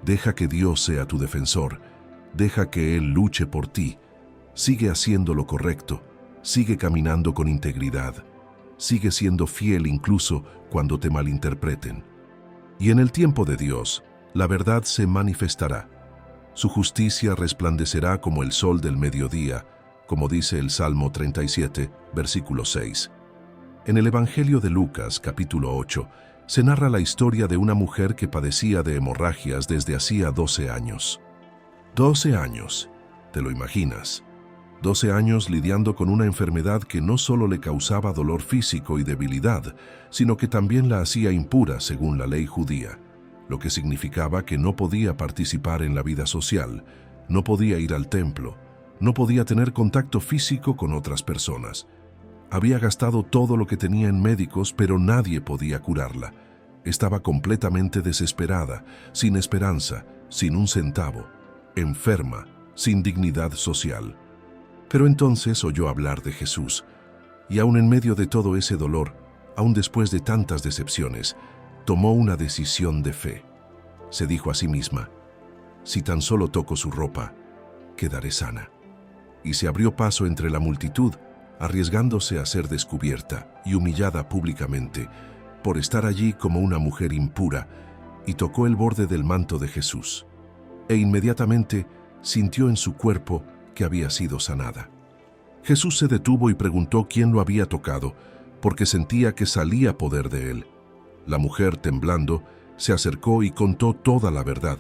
Speaker 1: Deja que Dios sea tu defensor, deja que Él luche por ti. Sigue haciendo lo correcto, sigue caminando con integridad, sigue siendo fiel incluso cuando te malinterpreten. Y en el tiempo de Dios, la verdad se manifestará. Su justicia resplandecerá como el sol del mediodía, como dice el Salmo 37, versículo 6. En el Evangelio de Lucas, capítulo 8, se narra la historia de una mujer que padecía de hemorragias desde hacía 12 años. 12 años, ¿te lo imaginas? 12 años lidiando con una enfermedad que no solo le causaba dolor físico y debilidad, sino que también la hacía impura según la ley judía, lo que significaba que no podía participar en la vida social, no podía ir al templo, no podía tener contacto físico con otras personas. Había gastado todo lo que tenía en médicos, pero nadie podía curarla. Estaba completamente desesperada, sin esperanza, sin un centavo, enferma, sin dignidad social. Pero entonces oyó hablar de Jesús, y aún en medio de todo ese dolor, aún después de tantas decepciones, tomó una decisión de fe. Se dijo a sí misma: «Si tan solo toco su ropa, quedaré sana». Y se abrió paso entre la multitud, arriesgándose a ser descubierta y humillada públicamente por estar allí como una mujer impura, y tocó el borde del manto de Jesús. E inmediatamente sintió en su cuerpo que había sido sanada. Jesús se detuvo y preguntó quién lo había tocado, porque sentía que salía poder de él. La mujer, temblando, se acercó y contó toda la verdad,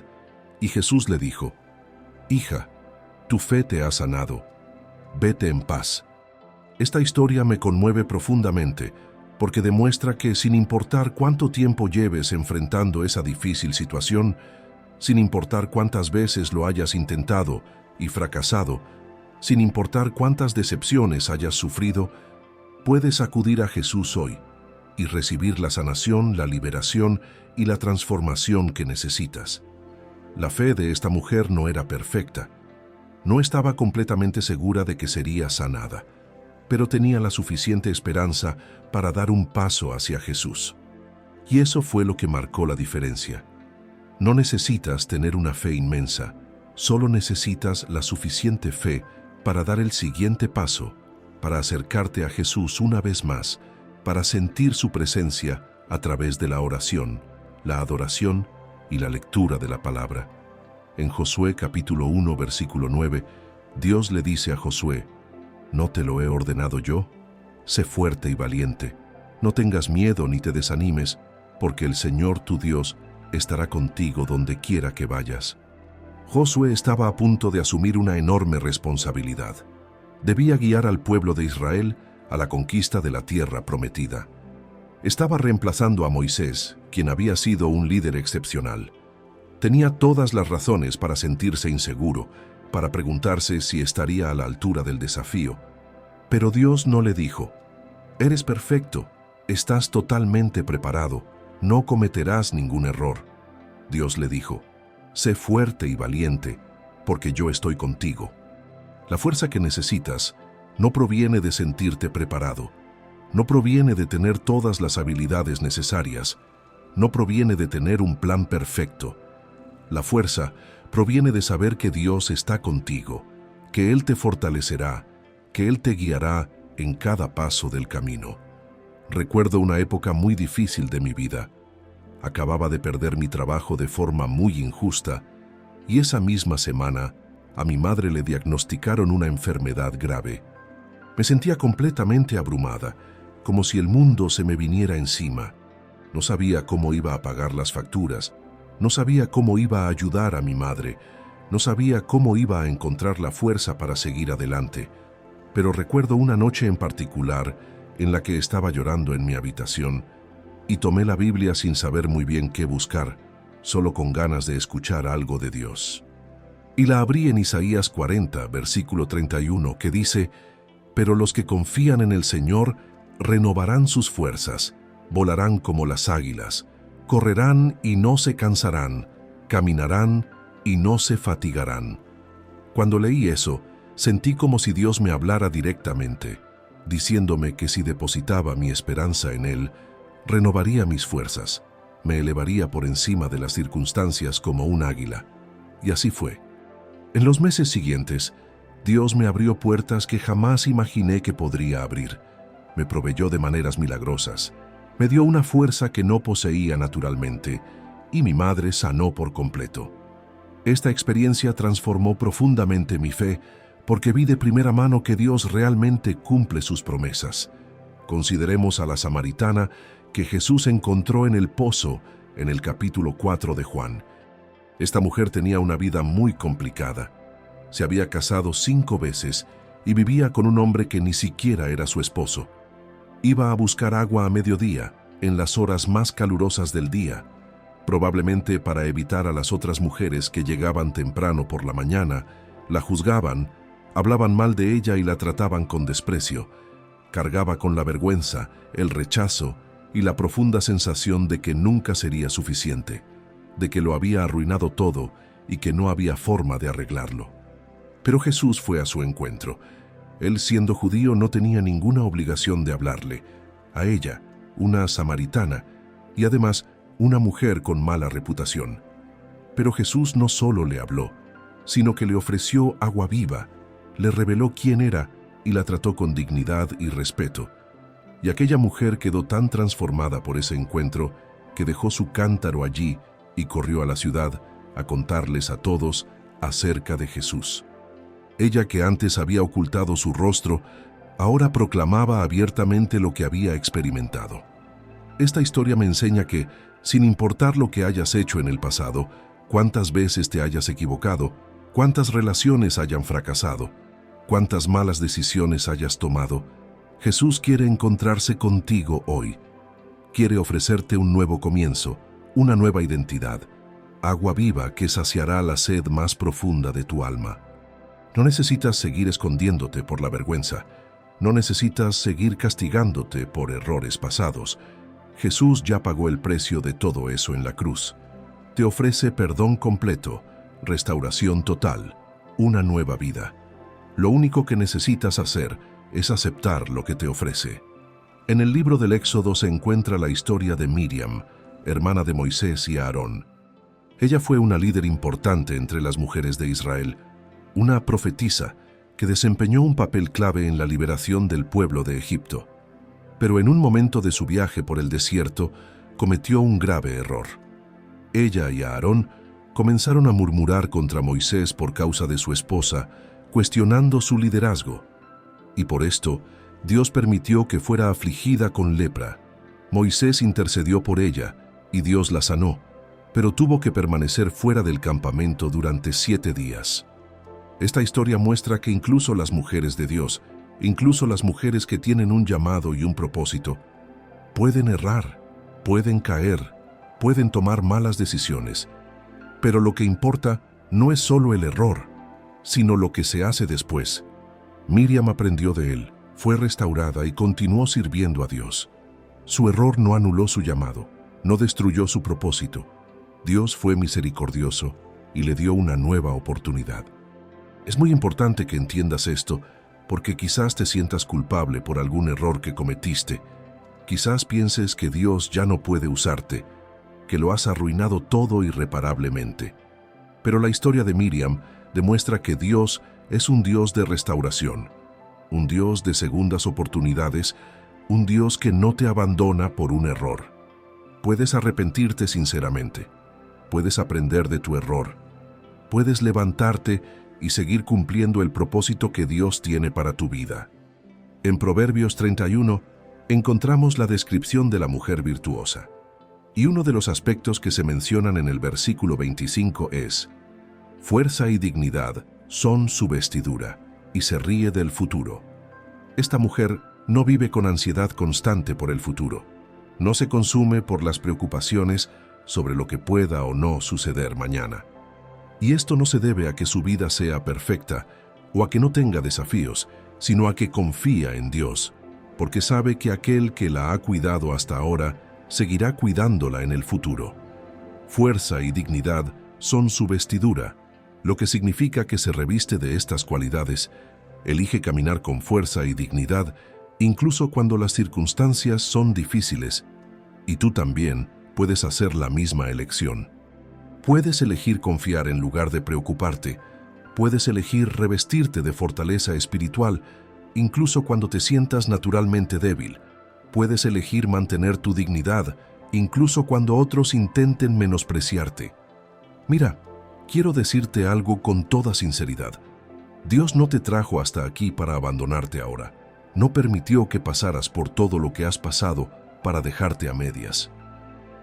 Speaker 1: y Jesús le dijo: «Hija, tu fe te ha sanado. Vete en paz». Esta historia me conmueve profundamente, porque demuestra que sin importar cuánto tiempo lleves enfrentando esa difícil situación, sin importar cuántas veces lo hayas intentado y fracasado, sin importar cuántas decepciones hayas sufrido, Puedes acudir a Jesús hoy y recibir la sanación, la liberación y la transformación que necesitas. La fe de esta mujer no era perfecta. No estaba completamente segura de que sería sanada, pero tenía la suficiente esperanza para dar un paso hacia Jesús. Y eso fue lo que marcó la diferencia. No necesitas tener una fe inmensa, solo necesitas la suficiente fe para dar el siguiente paso, para acercarte a Jesús una vez más, para sentir su presencia a través de la oración, la adoración y la lectura de la palabra. En Josué capítulo 1, versículo 9, Dios le dice a Josué: ¿No te lo he ordenado yo? Sé fuerte y valiente. No tengas miedo ni te desanimes, porque el Señor tu Dios estará contigo donde quiera que vayas. Josué estaba a punto de asumir una enorme responsabilidad. Debía guiar al pueblo de Israel a la conquista de la tierra prometida. Estaba reemplazando a Moisés, quien había sido un líder excepcional. Tenía todas las razones para sentirse inseguro, para preguntarse si estaría a la altura del desafío. Pero Dios no le dijo: «Eres perfecto, estás totalmente preparado, no cometerás ningún error». Dios le dijo: «Sé fuerte y valiente, porque yo estoy contigo». La fuerza que necesitas no proviene de sentirte preparado, no proviene de tener todas las habilidades necesarias, no proviene de tener un plan perfecto. La fuerza proviene de saber que Dios está contigo, que Él te fortalecerá, que Él te guiará en cada paso del camino. Recuerdo una época muy difícil de mi vida. Acababa de perder mi trabajo de forma muy injusta y esa misma semana a mi madre le diagnosticaron una enfermedad grave. Me sentía completamente abrumada, como si el mundo se me viniera encima. No sabía cómo iba a pagar las facturas, no sabía cómo iba a ayudar a mi madre, no sabía cómo iba a encontrar la fuerza para seguir adelante. Pero recuerdo una noche en particular en la que estaba llorando en mi habitación y tomé la Biblia sin saber muy bien qué buscar, solo con ganas de escuchar algo de Dios. Y la abrí en Isaías 40, versículo 31, que dice: «Pero los que confían en el Señor renovarán sus fuerzas, volarán como las águilas, correrán y no se cansarán, caminarán y no se fatigarán». Cuando leí eso, sentí como si Dios me hablara directamente, diciéndome que si depositaba mi esperanza en Él, renovaría mis fuerzas, me elevaría por encima de las circunstancias como un águila. Y así fue. En los meses siguientes, Dios me abrió puertas que jamás imaginé que podría abrir. Me proveyó de maneras milagrosas, me dio una fuerza que no poseía naturalmente, y mi madre sanó por completo. Esta experiencia transformó profundamente mi fe, porque vi de primera mano que Dios realmente cumple sus promesas. Consideremos a la samaritana que Jesús encontró en el pozo en el capítulo 4 de Juan. Esta mujer tenía una vida muy complicada. Se había casado 5 veces y vivía con un hombre que ni siquiera era su esposo. Iba a buscar agua a mediodía, en las horas más calurosas del día, probablemente para evitar a las otras mujeres que llegaban temprano por la mañana, la juzgaban, hablaban mal de ella y la trataban con desprecio. Cargaba con la vergüenza, el rechazo y la profunda sensación de que nunca sería suficiente, de que lo había arruinado todo y que no había forma de arreglarlo. Pero Jesús fue a su encuentro. Él, siendo judío, no tenía ninguna obligación de hablarle. A ella, una samaritana, y además una mujer con mala reputación. Pero Jesús no solo le habló, sino que le ofreció agua viva, le reveló quién era y la trató con dignidad y respeto. Y aquella mujer quedó tan transformada por ese encuentro que dejó su cántaro allí y corrió a la ciudad a contarles a todos acerca de Jesús. Ella, que antes había ocultado su rostro, ahora proclamaba abiertamente lo que había experimentado. Esta historia me enseña que, sin importar lo que hayas hecho en el pasado, cuántas veces te hayas equivocado, cuántas relaciones hayan fracasado, cuántas malas decisiones hayas tomado, Jesús quiere encontrarse contigo hoy. Quiere ofrecerte un nuevo comienzo, una nueva identidad, agua viva que saciará la sed más profunda de tu alma. No necesitas seguir escondiéndote por la vergüenza. No necesitas seguir castigándote por errores pasados. Jesús ya pagó el precio de todo eso en la cruz. Te ofrece perdón completo, restauración total, una nueva vida. Lo único que necesitas hacer es aceptar lo que te ofrece. En el libro del Éxodo se encuentra la historia de Miriam, hermana de Moisés y Aarón. Ella fue una líder importante entre las mujeres de Israel, una profetisa que desempeñó un papel clave en la liberación del pueblo de Egipto. Pero en un momento de su viaje por el desierto, cometió un grave error. Ella y Aarón comenzaron a murmurar contra Moisés por causa de su esposa, cuestionando su liderazgo. Y por esto, Dios permitió que fuera afligida con lepra. Moisés intercedió por ella, y Dios la sanó, pero tuvo que permanecer fuera del campamento durante 7 días. Esta historia muestra que incluso las mujeres de Dios, incluso las mujeres que tienen un llamado y un propósito, pueden errar, pueden caer, pueden tomar malas decisiones. Pero lo que importa no es solo el error, sino lo que se hace después. Miriam aprendió de él, fue restaurada y continuó sirviendo a Dios. Su error no anuló su llamado, no destruyó su propósito. Dios fue misericordioso y le dio una nueva oportunidad. Es muy importante que entiendas esto, porque quizás te sientas culpable por algún error que cometiste. Quizás pienses que Dios ya no puede usarte, que lo has arruinado todo irreparablemente. Pero la historia de Miriam demuestra que Dios es un Dios de restauración, un Dios de segundas oportunidades, un Dios que no te abandona por un error. Puedes arrepentirte sinceramente, puedes aprender de tu error, puedes levantarte y seguir cumpliendo el propósito que Dios tiene para tu vida. En Proverbios 31 encontramos la descripción de la mujer virtuosa. Y uno de los aspectos que se mencionan en el versículo 25 es: fuerza y dignidad son su vestidura, y se ríe del futuro. Esta mujer no vive con ansiedad constante por el futuro. No se consume por las preocupaciones sobre lo que pueda o no suceder mañana. Y esto no se debe a que su vida sea perfecta o a que no tenga desafíos, sino a que confía en Dios, porque sabe que aquel que la ha cuidado hasta ahora seguirá cuidándola en el futuro. Fuerza y dignidad son su vestidura, lo que significa que se reviste de estas cualidades, elige caminar con fuerza y dignidad, incluso cuando las circunstancias son difíciles, y tú también puedes hacer la misma elección. Puedes elegir confiar en lugar de preocuparte, puedes elegir revestirte de fortaleza espiritual, incluso cuando te sientas naturalmente débil. Puedes elegir mantener tu dignidad, incluso cuando otros intenten menospreciarte. Mira, quiero decirte algo con toda sinceridad. Dios no te trajo hasta aquí para abandonarte ahora. No permitió que pasaras por todo lo que has pasado para dejarte a medias.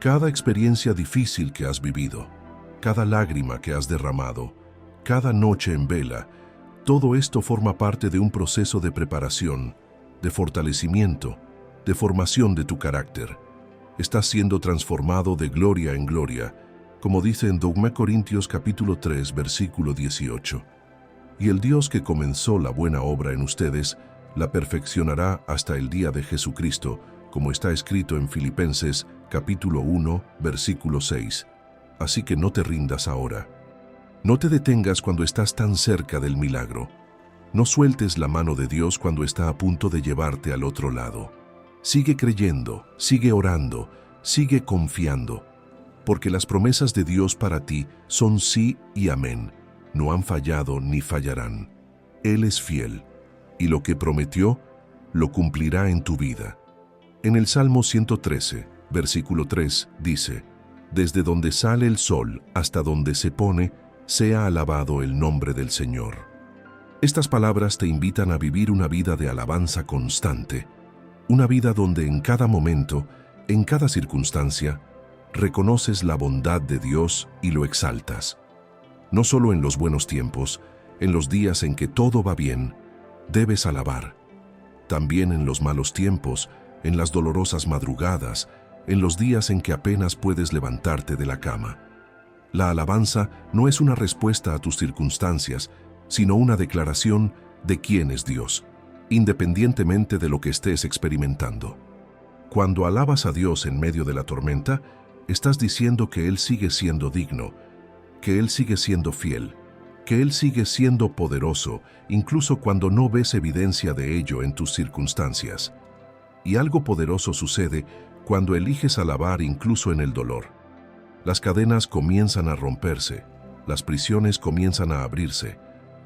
Speaker 1: Cada experiencia difícil que has vivido, cada lágrima que has derramado, cada noche en vela, todo esto forma parte de un proceso de preparación, de fortalecimiento, de formación de tu carácter. Estás siendo transformado de gloria en gloria, como dice en 2 Corintios capítulo 3, versículo 18. Y el Dios que comenzó la buena obra en ustedes, la perfeccionará hasta el día de Jesucristo, como está escrito en Filipenses capítulo 1, versículo 6. Así que no te rindas ahora. No te detengas cuando estás tan cerca del milagro. No sueltes la mano de Dios cuando está a punto de llevarte al otro lado. Sigue creyendo, sigue orando, sigue confiando, porque las promesas de Dios para ti son sí y amén. No han fallado ni fallarán. Él es fiel, y lo que prometió, lo cumplirá en tu vida. En el Salmo 113, versículo 3, dice: desde donde sale el sol hasta donde se pone, sea alabado el nombre del Señor. Estas palabras te invitan a vivir una vida de alabanza constante, una vida donde en cada momento, en cada circunstancia, reconoces la bondad de Dios y lo exaltas. No solo en los buenos tiempos, en los días en que todo va bien, debes alabar. También en los malos tiempos, en las dolorosas madrugadas, en los días en que apenas puedes levantarte de la cama. La alabanza no es una respuesta a tus circunstancias, sino una declaración de quién es Dios. independientemente de lo que estés experimentando. Cuando alabas a Dios en medio de la tormenta, estás diciendo que Él sigue siendo digno, que Él sigue siendo fiel, que Él sigue siendo poderoso, incluso cuando no ves evidencia de ello en tus circunstancias. Y algo poderoso sucede cuando eliges alabar incluso en el dolor. Las cadenas comienzan a romperse, las prisiones comienzan a abrirse,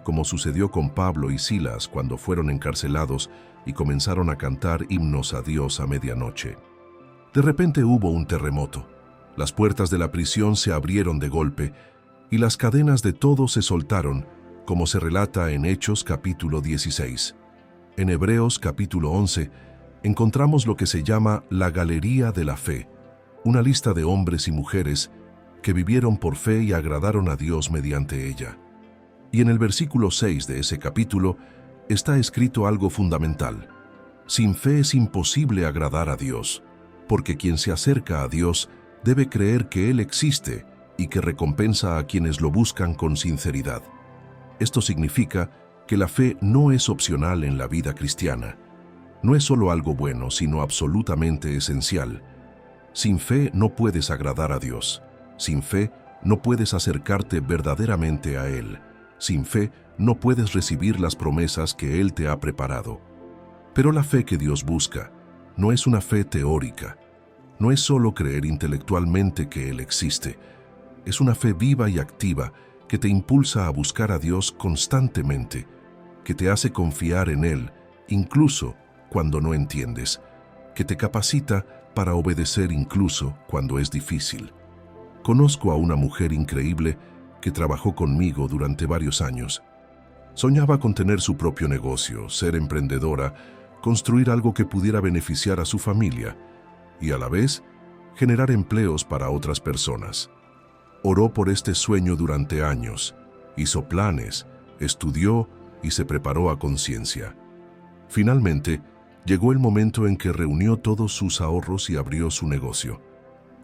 Speaker 1: como sucedió con Pablo y Silas cuando fueron encarcelados y comenzaron a cantar himnos a Dios a medianoche. De repente hubo un terremoto. Las puertas de la prisión se abrieron de golpe y las cadenas de todos se soltaron, como se relata en Hechos capítulo 16. En Hebreos capítulo 11 encontramos lo que se llama la Galería de la Fe, una lista de hombres y mujeres que vivieron por fe y agradaron a Dios mediante ella. Y en el versículo 6 de ese capítulo está escrito algo fundamental. Sin fe es imposible agradar a Dios, porque quien se acerca a Dios debe creer que Él existe y que recompensa a quienes lo buscan con sinceridad. Esto significa que la fe no es opcional en la vida cristiana. No es solo algo bueno, sino absolutamente esencial. Sin fe no puedes agradar a Dios. Sin fe no puedes acercarte verdaderamente a Él. Sin fe no puedes recibir las promesas que Él te ha preparado. Pero la fe que Dios busca no es una fe teórica. No es solo creer intelectualmente que Él existe. Es una fe viva y activa que te impulsa a buscar a Dios constantemente, que te hace confiar en Él, incluso cuando no entiendes, que te capacita para obedecer incluso cuando es difícil. Conozco a una mujer increíble que trabajó conmigo durante varios años. Soñaba con tener su propio negocio, ser emprendedora, construir algo que pudiera beneficiar a su familia y a la vez generar empleos para otras personas. Oró por este sueño durante años, hizo planes, estudió y se preparó a conciencia. Finalmente, llegó el momento en que reunió todos sus ahorros y abrió su negocio.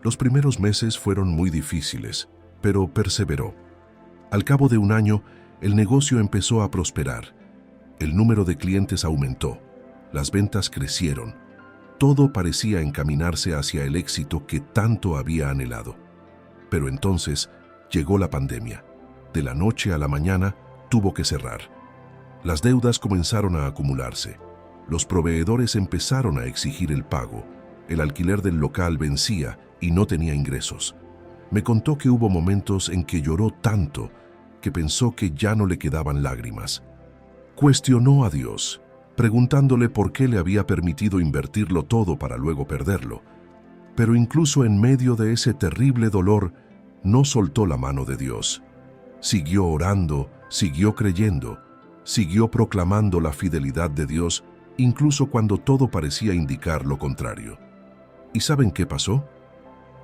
Speaker 1: Los primeros meses fueron muy difíciles, pero perseveró. Al cabo de un año, el negocio empezó a prosperar. El número de clientes aumentó, las ventas crecieron. Todo parecía encaminarse hacia el éxito que tanto había anhelado. Pero entonces llegó la pandemia. De la noche a la mañana tuvo que cerrar. Las deudas comenzaron a acumularse. Los proveedores empezaron a exigir el pago. El alquiler del local vencía y no tenía ingresos. Me contó que hubo momentos en que lloró tanto que pensó que ya no le quedaban lágrimas. Cuestionó a Dios, preguntándole por qué le había permitido invertirlo todo para luego perderlo. Pero incluso en medio de ese terrible dolor, no soltó la mano de Dios. Siguió orando, siguió creyendo, siguió proclamando la fidelidad de Dios, incluso cuando todo parecía indicar lo contrario. ¿Y saben qué pasó?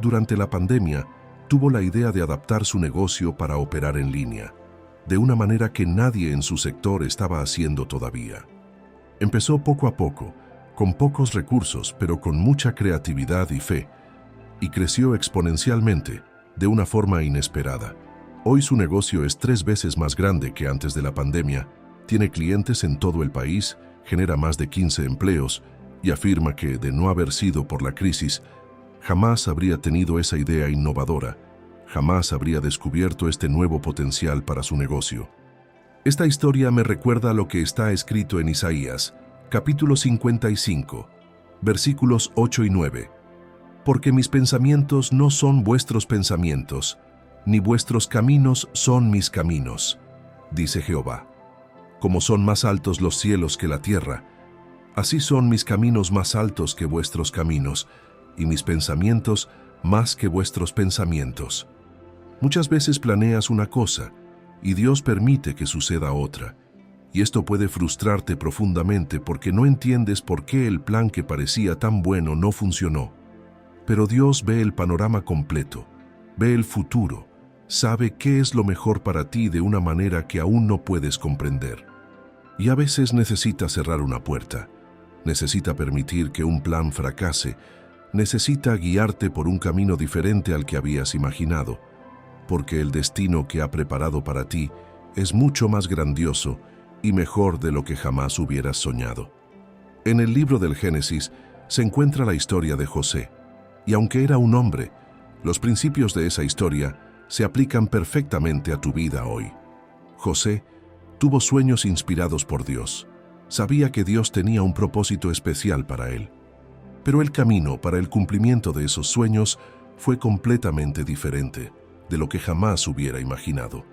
Speaker 1: Durante la pandemia, tuvo la idea de adaptar su negocio para operar en línea, de una manera que nadie en su sector estaba haciendo todavía. Empezó poco a poco, con pocos recursos, pero con mucha creatividad y fe, y creció exponencialmente, de una forma inesperada. Hoy su negocio es 3 veces más grande que antes de la pandemia, tiene clientes en todo el país, genera más de 15 empleos y afirma que, de no haber sido por la crisis, jamás habría tenido esa idea innovadora, jamás habría descubierto este nuevo potencial para su negocio. Esta historia me recuerda lo que está escrito en Isaías, capítulo 55, versículos 8 y 9. Porque mis pensamientos no son vuestros pensamientos, ni vuestros caminos son mis caminos, dice Jehová. Como son más altos los cielos que la tierra, así son mis caminos más altos que vuestros caminos, y mis pensamientos más que vuestros pensamientos. Muchas veces planeas una cosa, y Dios permite que suceda otra, y esto puede frustrarte profundamente porque no entiendes por qué el plan que parecía tan bueno no funcionó. Pero Dios ve el panorama completo, ve el futuro, sabe qué es lo mejor para ti de una manera que aún no puedes comprender. Y a veces necesita cerrar una puerta, necesita permitir que un plan fracase, necesita guiarte por un camino diferente al que habías imaginado, porque el destino que ha preparado para ti es mucho más grandioso y mejor de lo que jamás hubieras soñado. En el libro del Génesis se encuentra la historia de José, y aunque era un hombre, los principios de esa historia se aplican perfectamente a tu vida hoy. José tuvo sueños inspirados por Dios. Sabía que Dios tenía un propósito especial para él. Pero el camino para el cumplimiento de esos sueños fue completamente diferente de lo que jamás hubiera imaginado.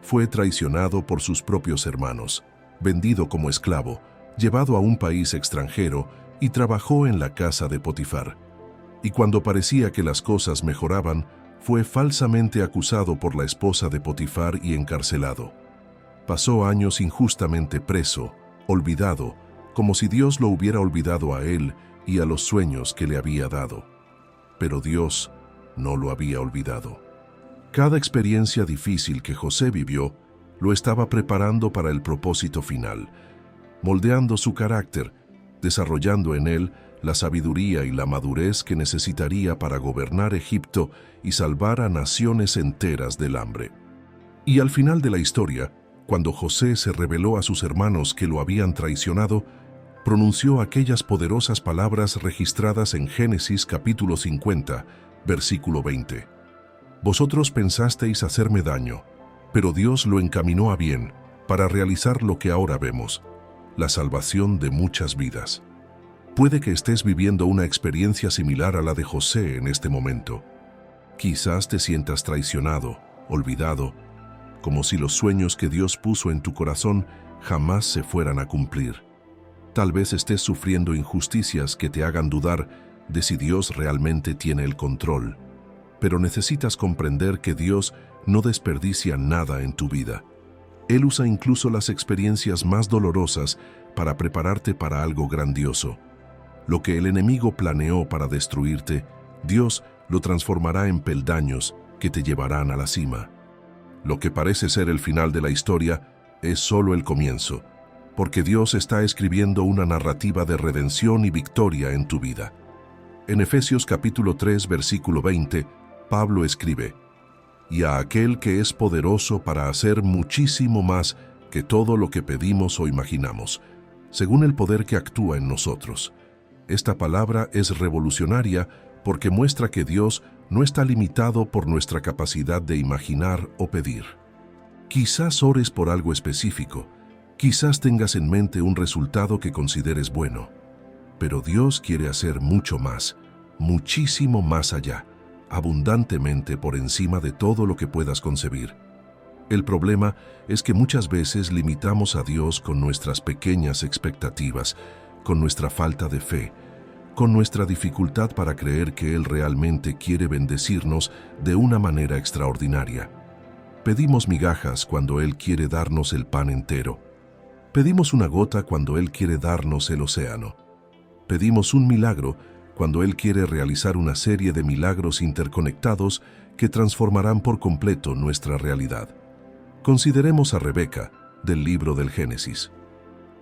Speaker 1: Fue traicionado por sus propios hermanos, vendido como esclavo, llevado a un país extranjero y trabajó en la casa de Potifar. Y cuando parecía que las cosas mejoraban, fue falsamente acusado por la esposa de Potifar y encarcelado. Pasó años injustamente preso, olvidado, como si Dios lo hubiera olvidado a él y a los sueños que le había dado. Pero Dios no lo había olvidado. Cada experiencia difícil que José vivió lo estaba preparando para el propósito final, moldeando su carácter, desarrollando en él la sabiduría y la madurez que necesitaría para gobernar Egipto y salvar a naciones enteras del hambre. Y al final de la historia, cuando José se reveló a sus hermanos que lo habían traicionado, pronunció aquellas poderosas palabras registradas en Génesis capítulo 50, versículo 20. Vosotros pensasteis hacerme daño, pero Dios lo encaminó a bien para realizar lo que ahora vemos, la salvación de muchas vidas. Puede que estés viviendo una experiencia similar a la de José en este momento. Quizás te sientas traicionado, olvidado, como si los sueños que Dios puso en tu corazón jamás se fueran a cumplir. Tal vez estés sufriendo injusticias que te hagan dudar de si Dios realmente tiene el control. Pero necesitas comprender que Dios no desperdicia nada en tu vida. Él usa incluso las experiencias más dolorosas para prepararte para algo grandioso. Lo que el enemigo planeó para destruirte, Dios lo transformará en peldaños que te llevarán a la cima. Lo que parece ser el final de la historia es solo el comienzo, porque Dios está escribiendo una narrativa de redención y victoria en tu vida. En Efesios capítulo 3, versículo 20, Pablo escribe: «Y a aquel que es poderoso para hacer muchísimo más que todo lo que pedimos o imaginamos, según el poder que actúa en nosotros». Esta palabra es revolucionaria porque muestra que Dios no está limitado por nuestra capacidad de imaginar o pedir. Quizás ores por algo específico, quizás tengas en mente un resultado que consideres bueno, pero Dios quiere hacer mucho más, muchísimo más allá, abundantemente por encima de todo lo que puedas concebir. El problema es que muchas veces limitamos a Dios con nuestras pequeñas expectativas, con nuestra falta de fe, con nuestra dificultad para creer que Él realmente quiere bendecirnos de una manera extraordinaria. Pedimos migajas cuando Él quiere darnos el pan entero. Pedimos una gota cuando Él quiere darnos el océano. Pedimos un milagro cuando Él quiere realizar una serie de milagros interconectados que transformarán por completo nuestra realidad. Consideremos a Rebeca, del libro del Génesis.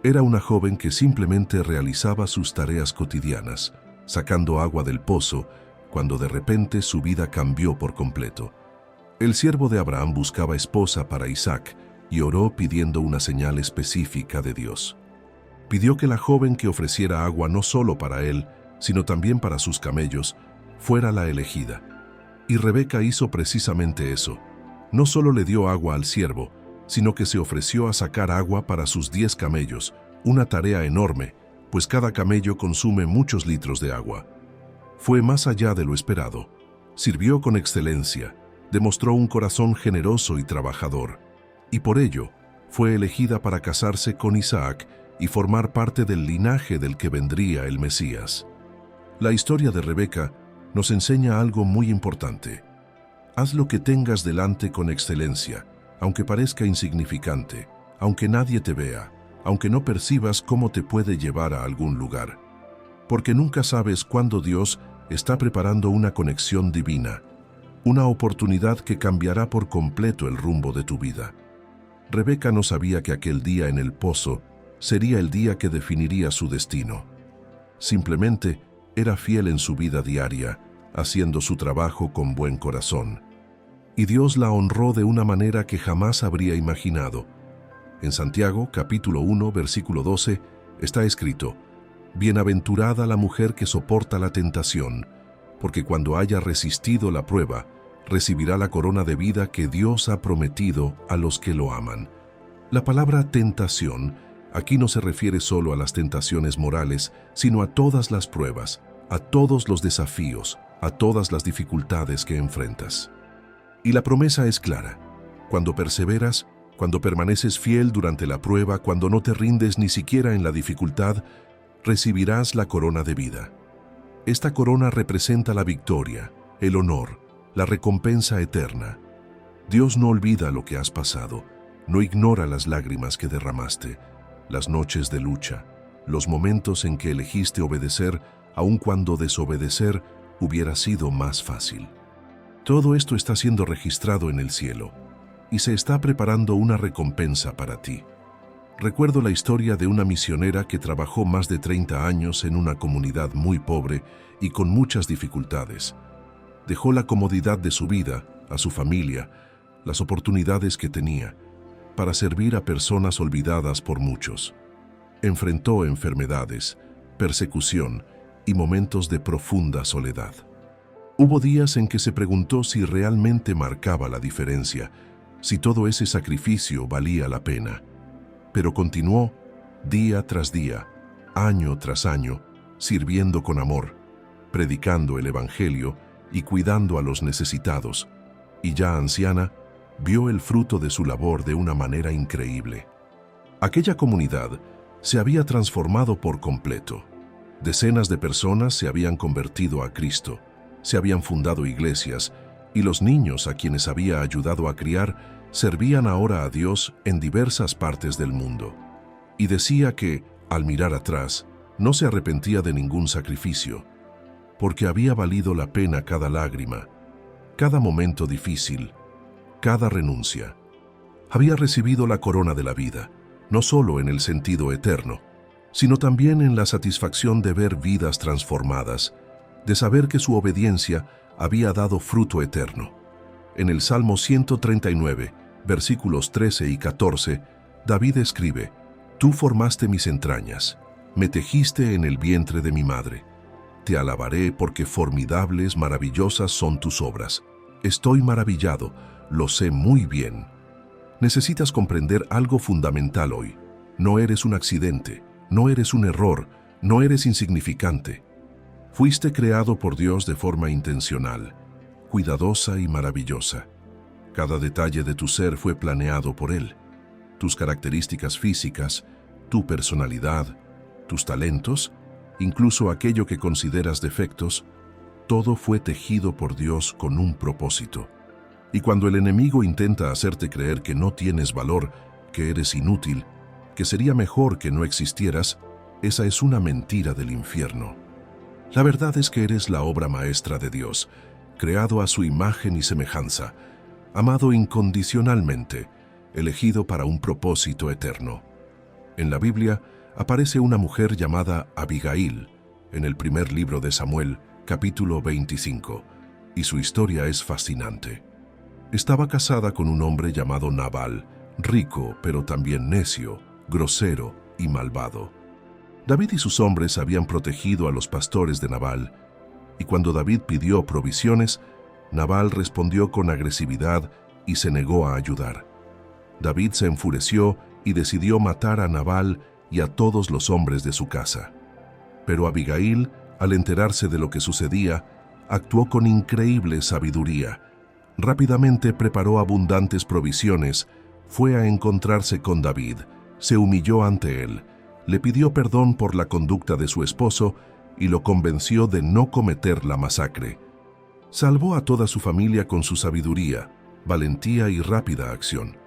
Speaker 1: Era una joven que simplemente realizaba sus tareas cotidianas, sacando agua del pozo, cuando de repente su vida cambió por completo. El siervo de Abraham buscaba esposa para Isaac y oró pidiendo una señal específica de Dios. Pidió que la joven que ofreciera agua no solo para él, sino también para sus camellos, fuera la elegida. Y Rebeca hizo precisamente eso. No solo le dio agua al siervo, sino que se ofreció a sacar agua para sus 10 camellos, una tarea enorme, pues cada camello consume muchos litros de agua. Fue más allá de lo esperado. Sirvió con excelencia, demostró un corazón generoso y trabajador, y por ello fue elegida para casarse con Isaac y formar parte del linaje del que vendría el Mesías. La historia de Rebeca nos enseña algo muy importante. Haz lo que tengas delante con excelencia, aunque parezca insignificante, aunque nadie te vea, aunque no percibas cómo te puede llevar a algún lugar. Porque nunca sabes cuándo Dios está preparando una conexión divina, una oportunidad que cambiará por completo el rumbo de tu vida. Rebeca no sabía que aquel día en el pozo sería el día que definiría su destino. Simplemente era fiel en su vida diaria, haciendo su trabajo con buen corazón. Y Dios la honró de una manera que jamás habría imaginado. En Santiago, capítulo 1, versículo 12, está escrito: Bienaventurada la mujer que soporta la tentación, porque cuando haya resistido la prueba, recibirá la corona de vida que Dios ha prometido a los que lo aman. La palabra tentación aquí no se refiere solo a las tentaciones morales, sino a todas las pruebas, a todos los desafíos, a todas las dificultades que enfrentas. Y la promesa es clara: cuando perseveras, cuando permaneces fiel durante la prueba, cuando no te rindes ni siquiera en la dificultad, recibirás la corona de vida. Esta corona representa la victoria, el honor, la recompensa eterna. Dios no olvida lo que has pasado, no ignora las lágrimas que derramaste, las noches de lucha, los momentos en que elegiste obedecer, aun cuando desobedecer hubiera sido más fácil. Todo esto está siendo registrado en el cielo, y se está preparando una recompensa para ti. Recuerdo la historia de una misionera que trabajó más de 30 años en una comunidad muy pobre y con muchas dificultades. Dejó la comodidad de su vida, a su familia, las oportunidades que tenía, para servir a personas olvidadas por muchos. Enfrentó enfermedades, persecución y momentos de profunda soledad. Hubo días en que se preguntó si realmente marcaba la diferencia, si todo ese sacrificio valía la pena. Pero continuó, día tras día, año tras año, sirviendo con amor, predicando el Evangelio y cuidando a los necesitados, y ya anciana, vio el fruto de su labor de una manera increíble. Aquella comunidad se había transformado por completo. Decenas de personas se habían convertido a Cristo, se habían fundado iglesias, y los niños a quienes había ayudado a criar servían ahora a Dios en diversas partes del mundo. Y decía que, al mirar atrás, no se arrepentía de ningún sacrificio, porque había valido la pena cada lágrima, cada momento difícil, cada renuncia. Había recibido la corona de la vida, no solo en el sentido eterno, sino también en la satisfacción de ver vidas transformadas, de saber que su obediencia había dado fruto eterno. En el Salmo 139, versículos 13 y 14, David escribe: Tú formaste mis entrañas, me tejiste en el vientre de mi madre. Te alabaré porque formidables, maravillosas son tus obras. Estoy maravillado, lo sé muy bien. Necesitas comprender algo fundamental hoy. No eres un accidente, no eres un error, no eres insignificante. Fuiste creado por Dios de forma intencional, cuidadosa y maravillosa. Cada detalle de tu ser fue planeado por Él. Tus características físicas, tu personalidad, tus talentos, incluso aquello que consideras defectos, todo fue tejido por Dios con un propósito. Y cuando el enemigo intenta hacerte creer que no tienes valor, que eres inútil, que sería mejor que no existieras, esa es una mentira del infierno. La verdad es que eres la obra maestra de Dios, creado a su imagen y semejanza, amado incondicionalmente, elegido para un propósito eterno. En la Biblia aparece una mujer llamada Abigail, en el primer libro de Samuel, capítulo 25, y su historia es fascinante. Estaba casada con un hombre llamado Nabal, rico pero también necio, grosero y malvado. David y sus hombres habían protegido a los pastores de Nabal, y cuando David pidió provisiones, Nabal respondió con agresividad y se negó a ayudar. David se enfureció y decidió matar a Nabal y a todos los hombres de su casa. Pero Abigail, al enterarse de lo que sucedía, actuó con increíble sabiduría. Rápidamente preparó abundantes provisiones, fue a encontrarse con David, se humilló ante él, le pidió perdón por la conducta de su esposo y lo convenció de no cometer la masacre. Salvó a toda su familia con su sabiduría, valentía y rápida acción.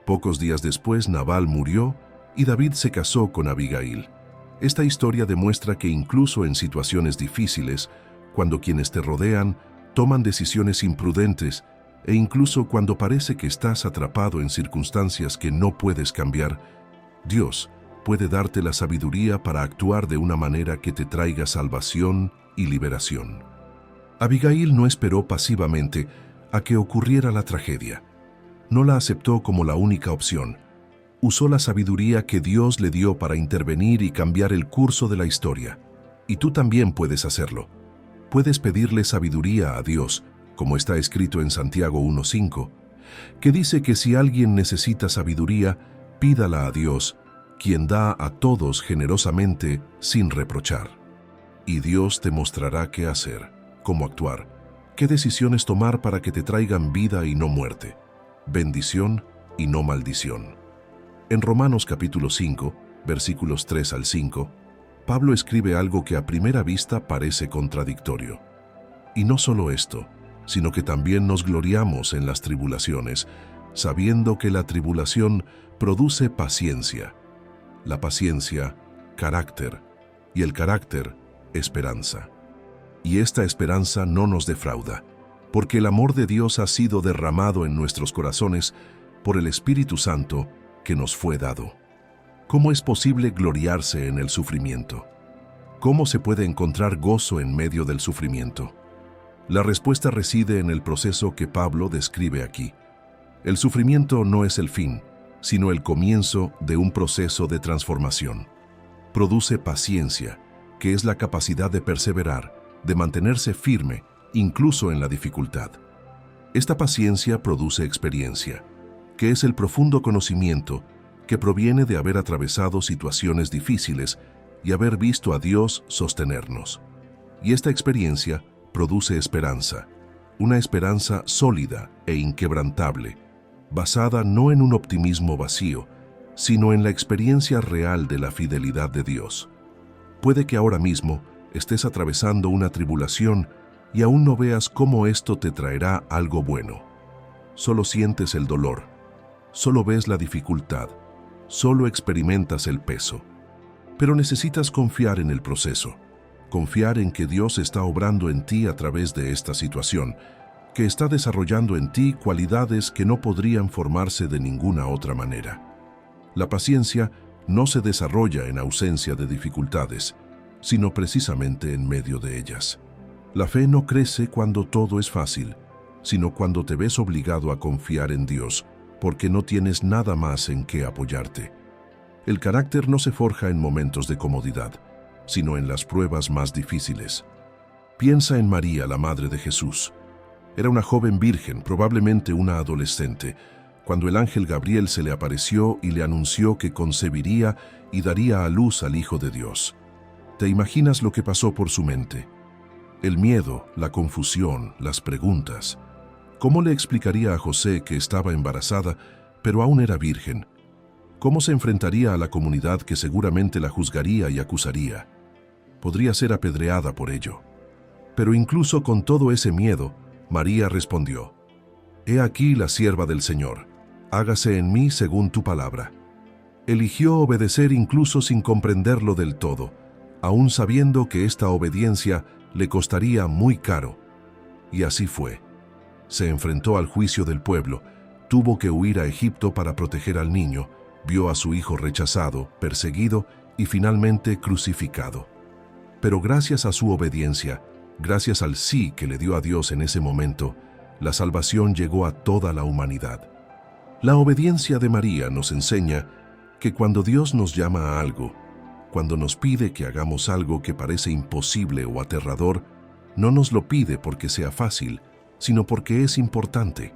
Speaker 1: Pocos días después, Nabal murió y David se casó con Abigail. Esta historia demuestra que incluso en situaciones difíciles, cuando quienes te rodean toman decisiones imprudentes e incluso cuando parece que estás atrapado en circunstancias que no puedes cambiar, Dios puede darte la sabiduría para actuar de una manera que te traiga salvación y liberación. Abigail no esperó pasivamente a que ocurriera la tragedia. No la aceptó como la única opción. Usó la sabiduría que Dios le dio para intervenir y cambiar el curso de la historia. Y tú también puedes hacerlo. Puedes pedirle sabiduría a Dios, como está escrito en Santiago 1:5, que dice que si alguien necesita sabiduría, pídala a Dios, quien da a todos generosamente sin reprochar. Y Dios te mostrará qué hacer, cómo actuar, qué decisiones tomar para que te traigan vida y no muerte, bendición y no maldición. En Romanos capítulo 5, versículos 3 al 5, Pablo escribe algo que a primera vista parece contradictorio. Y no solo esto, sino que también nos gloriamos en las tribulaciones, sabiendo que la tribulación produce paciencia, la paciencia, carácter, y el carácter, esperanza. Y esta esperanza no nos defrauda, porque el amor de Dios ha sido derramado en nuestros corazones por el Espíritu Santo que nos fue dado. ¿Cómo es posible gloriarse en el sufrimiento? ¿Cómo se puede encontrar gozo en medio del sufrimiento? La respuesta reside en el proceso que Pablo describe aquí. El sufrimiento no es el fin, sino el comienzo de un proceso de transformación. Produce paciencia, que es la capacidad de perseverar, de mantenerse firme, incluso en la dificultad. Esta paciencia produce experiencia, que es el profundo conocimiento que proviene de haber atravesado situaciones difíciles y haber visto a Dios sostenernos. Y esta experiencia produce esperanza, una esperanza sólida e inquebrantable, basada no en un optimismo vacío, sino en la experiencia real de la fidelidad de Dios. Puede que ahora mismo estés atravesando una tribulación y aún no veas cómo esto te traerá algo bueno. Solo sientes el dolor, solo ves la dificultad, solo experimentas el peso. Pero necesitas confiar en el proceso, confiar en que Dios está obrando en ti a través de esta situación, que está desarrollando en ti cualidades que no podrían formarse de ninguna otra manera. La paciencia no se desarrolla en ausencia de dificultades, sino precisamente en medio de ellas. La fe no crece cuando todo es fácil, sino cuando te ves obligado a confiar en Dios, porque no tienes nada más en qué apoyarte. El carácter no se forja en momentos de comodidad, sino en las pruebas más difíciles. Piensa en María, la madre de Jesús. Era una joven virgen, probablemente una adolescente, cuando el ángel Gabriel se le apareció y le anunció que concebiría y daría a luz al Hijo de Dios. ¿Te imaginas lo que pasó por su mente? El miedo, la confusión, las preguntas. ¿Cómo le explicaría a José que estaba embarazada, pero aún era virgen? ¿Cómo se enfrentaría a la comunidad que seguramente la juzgaría y acusaría? Podría ser apedreada por ello. Pero incluso con todo ese miedo, María respondió: «He aquí la sierva del Señor, hágase en mí según tu palabra». Eligió obedecer incluso sin comprenderlo del todo, aún sabiendo que esta obediencia le costaría muy caro. Y así fue. Se enfrentó al juicio del pueblo, tuvo que huir a Egipto para proteger al niño, vio a su hijo rechazado, perseguido y finalmente crucificado. Pero gracias a su obediencia, gracias al sí que le dio a Dios en ese momento, la salvación llegó a toda la humanidad. La obediencia de María nos enseña que cuando Dios nos llama a algo, cuando nos pide que hagamos algo que parece imposible o aterrador, no nos lo pide porque sea fácil, sino porque es importante.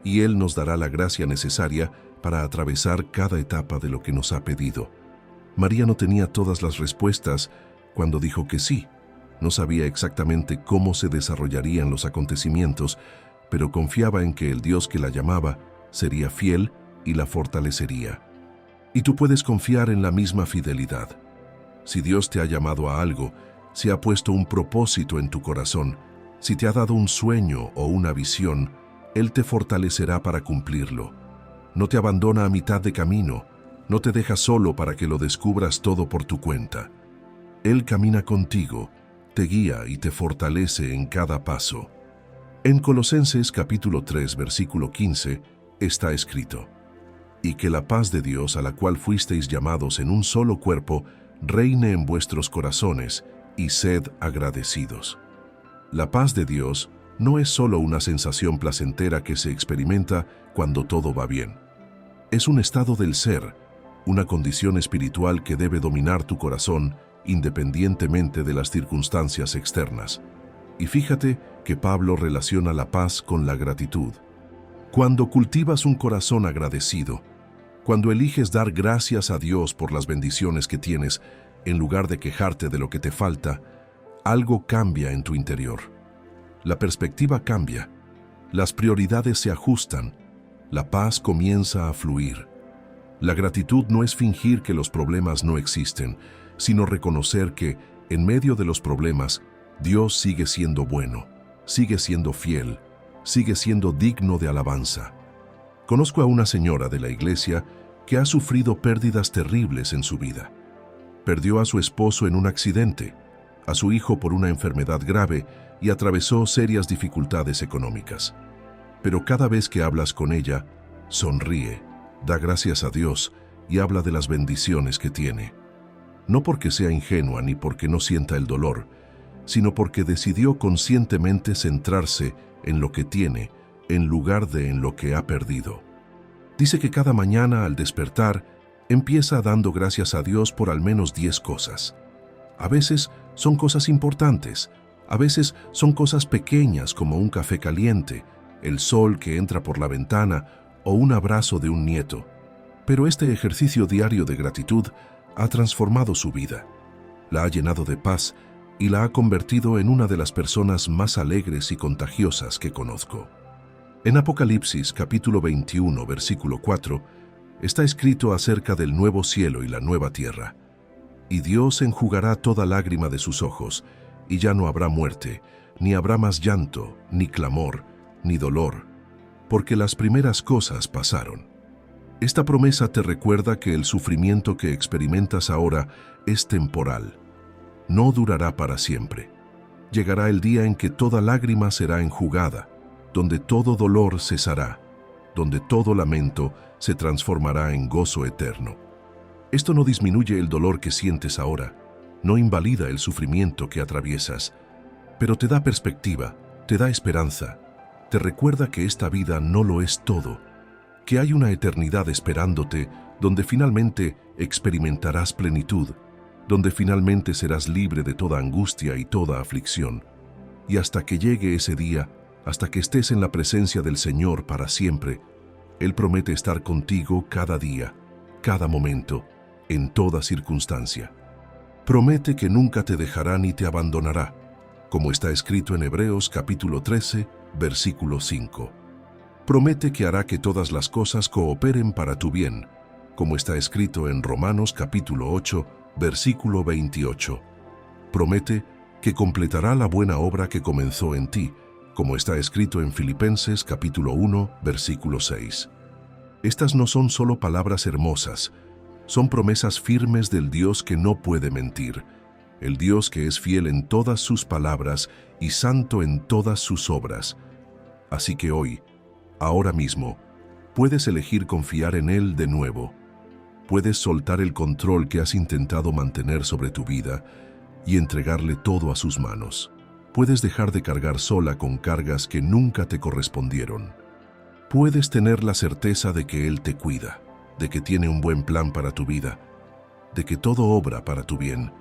Speaker 1: Y Él nos dará la gracia necesaria para atravesar cada etapa de lo que nos ha pedido. María no tenía todas las respuestas cuando dijo que sí. No sabía exactamente cómo se desarrollarían los acontecimientos, pero confiaba en que el Dios que la llamaba sería fiel y la fortalecería. Y tú puedes confiar en la misma fidelidad. Si Dios te ha llamado a algo, si ha puesto un propósito en tu corazón, si te ha dado un sueño o una visión, Él te fortalecerá para cumplirlo. No te abandona a mitad de camino, no te deja solo para que lo descubras todo por tu cuenta. Él camina contigo, te guía y te fortalece en cada paso. En Colosenses capítulo 3, versículo 15, está escrito: «Y que la paz de Dios, a la cual fuisteis llamados en un solo cuerpo, reine en vuestros corazones, y sed agradecidos». La paz de Dios no es solo una sensación placentera que se experimenta cuando todo va bien. Es un estado del ser, una condición espiritual que debe dominar tu corazón independientemente de las circunstancias externas. Y fíjate que Pablo relaciona la paz con la gratitud. Cuando cultivas un corazón agradecido, cuando eliges dar gracias a Dios por las bendiciones que tienes, en lugar de quejarte de lo que te falta, algo cambia en tu interior. La perspectiva cambia, las prioridades se ajustan, la paz comienza a fluir. La gratitud no es fingir que los problemas no existen, sino reconocer que, en medio de los problemas, Dios sigue siendo bueno, sigue siendo fiel, sigue siendo digno de alabanza. Conozco a una señora de la iglesia que ha sufrido pérdidas terribles en su vida. Perdió a su esposo en un accidente, a su hijo por una enfermedad grave y atravesó serias dificultades económicas. Pero cada vez que hablas con ella, sonríe, da gracias a Dios y habla de las bendiciones que tiene. No porque sea ingenua ni porque no sienta el dolor, sino porque decidió conscientemente centrarse en lo que tiene en lugar de en lo que ha perdido. Dice que cada mañana al despertar empieza dando gracias a Dios por al menos 10 cosas. A veces son cosas importantes, a veces son cosas pequeñas como un café caliente, el sol que entra por la ventana o un abrazo de un nieto. Pero este ejercicio diario de gratitud ha transformado su vida, la ha llenado de paz y la ha convertido en una de las personas más alegres y contagiosas que conozco. En Apocalipsis capítulo 21, versículo 4, está escrito acerca del nuevo cielo y la nueva tierra. Y Dios enjugará toda lágrima de sus ojos, y ya no habrá muerte, ni habrá más llanto, ni clamor, ni dolor, porque las primeras cosas pasaron. Esta promesa te recuerda que el sufrimiento que experimentas ahora es temporal. No durará para siempre. Llegará el día en que toda lágrima será enjugada, donde todo dolor cesará, donde todo lamento se transformará en gozo eterno. Esto no disminuye el dolor que sientes ahora, no invalida el sufrimiento que atraviesas, pero te da perspectiva, te da esperanza, te recuerda que esta vida no lo es todo, que hay una eternidad esperándote donde finalmente experimentarás plenitud, donde finalmente serás libre de toda angustia y toda aflicción. Y hasta que llegue ese día, hasta que estés en la presencia del Señor para siempre, Él promete estar contigo cada día, cada momento, en toda circunstancia. Promete que nunca te dejará ni te abandonará, como está escrito en Hebreos capítulo 13, versículo 5. Promete que hará que todas las cosas cooperen para tu bien, como está escrito en Romanos capítulo 8, versículo 28. Promete que completará la buena obra que comenzó en ti, como está escrito en Filipenses capítulo 1, versículo 6. Estas no son solo palabras hermosas, son promesas firmes del Dios que no puede mentir, el Dios que es fiel en todas sus palabras y santo en todas sus obras. Así que hoy, ahora mismo, puedes elegir confiar en Él de nuevo. Puedes soltar el control que has intentado mantener sobre tu vida y entregarle todo a sus manos. Puedes dejar de cargar sola con cargas que nunca te correspondieron. Puedes tener la certeza de que Él te cuida, de que tiene un buen plan para tu vida, de que todo obra para tu bien,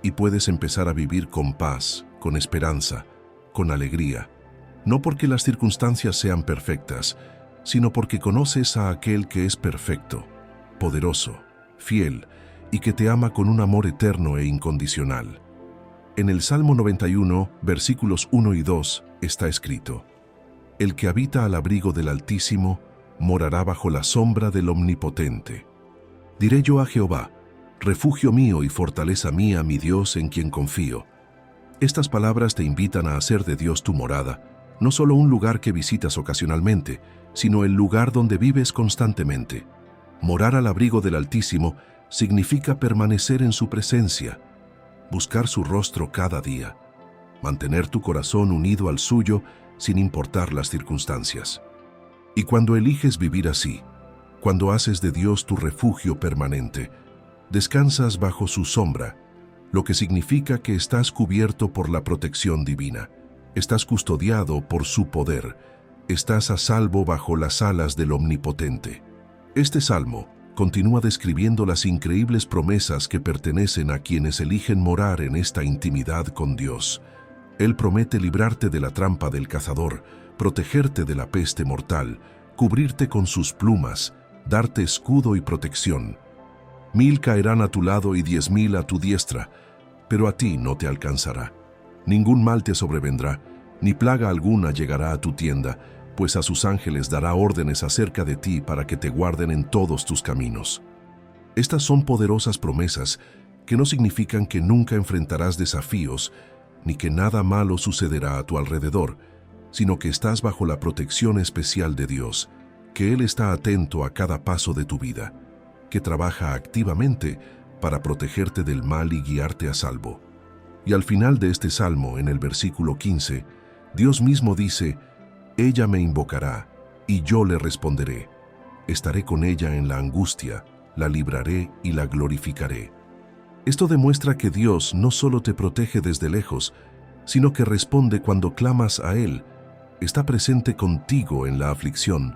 Speaker 1: y puedes empezar a vivir con paz, con esperanza, con alegría, no porque las circunstancias sean perfectas, sino porque conoces a aquel que es perfecto, poderoso, fiel y que te ama con un amor eterno e incondicional. En el Salmo 91, versículos 1 y 2, está escrito: El que habita al abrigo del Altísimo morará bajo la sombra del Omnipotente. Diré yo a Jehová, refugio mío y fortaleza mía, mi Dios en quien confío. Estas palabras te invitan a hacer de Dios tu morada, no solo un lugar que visitas ocasionalmente, sino el lugar donde vives constantemente. Morar al abrigo del Altísimo significa permanecer en su presencia, buscar su rostro cada día, mantener tu corazón unido al suyo sin importar las circunstancias. Y cuando eliges vivir así, cuando haces de Dios tu refugio permanente, descansas bajo su sombra, lo que significa que estás cubierto por la protección divina, estás custodiado por su poder, estás a salvo bajo las alas del Omnipotente. Este salmo continúa describiendo las increíbles promesas que pertenecen a quienes eligen morar en esta intimidad con Dios. Él promete librarte de la trampa del cazador, protegerte de la peste mortal, cubrirte con sus plumas, darte escudo y protección. 1000 caerán a tu lado y 10.000 a tu diestra, pero a ti no te alcanzará. Ningún mal te sobrevendrá, ni plaga alguna llegará a tu tienda, pues a sus ángeles dará órdenes acerca de ti para que te guarden en todos tus caminos. Estas son poderosas promesas que no significan que nunca enfrentarás desafíos, ni que nada malo sucederá a tu alrededor, sino que estás bajo la protección especial de Dios, que Él está atento a cada paso de tu vida, que trabaja activamente para protegerte del mal y guiarte a salvo. Y al final de este salmo, en el versículo 15, Dios mismo dice: «Ella me invocará, y yo le responderé. Estaré con ella en la angustia, la libraré y la glorificaré». Esto demuestra que Dios no solo te protege desde lejos, sino que responde cuando clamas a Él, está presente contigo en la aflicción,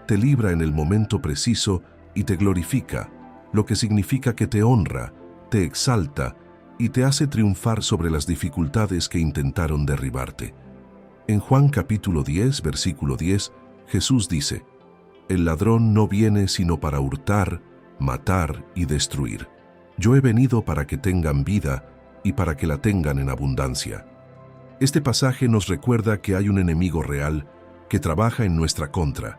Speaker 1: te libra en el momento preciso y te glorifica, lo que significa que te honra, te exalta y te hace triunfar sobre las dificultades que intentaron derribarte. En Juan capítulo 10, versículo 10, Jesús dice: «El ladrón no viene sino para hurtar, matar y destruir. Yo he venido para que tengan vida y para que la tengan en abundancia». Este pasaje nos recuerda que hay un enemigo real que trabaja en nuestra contra,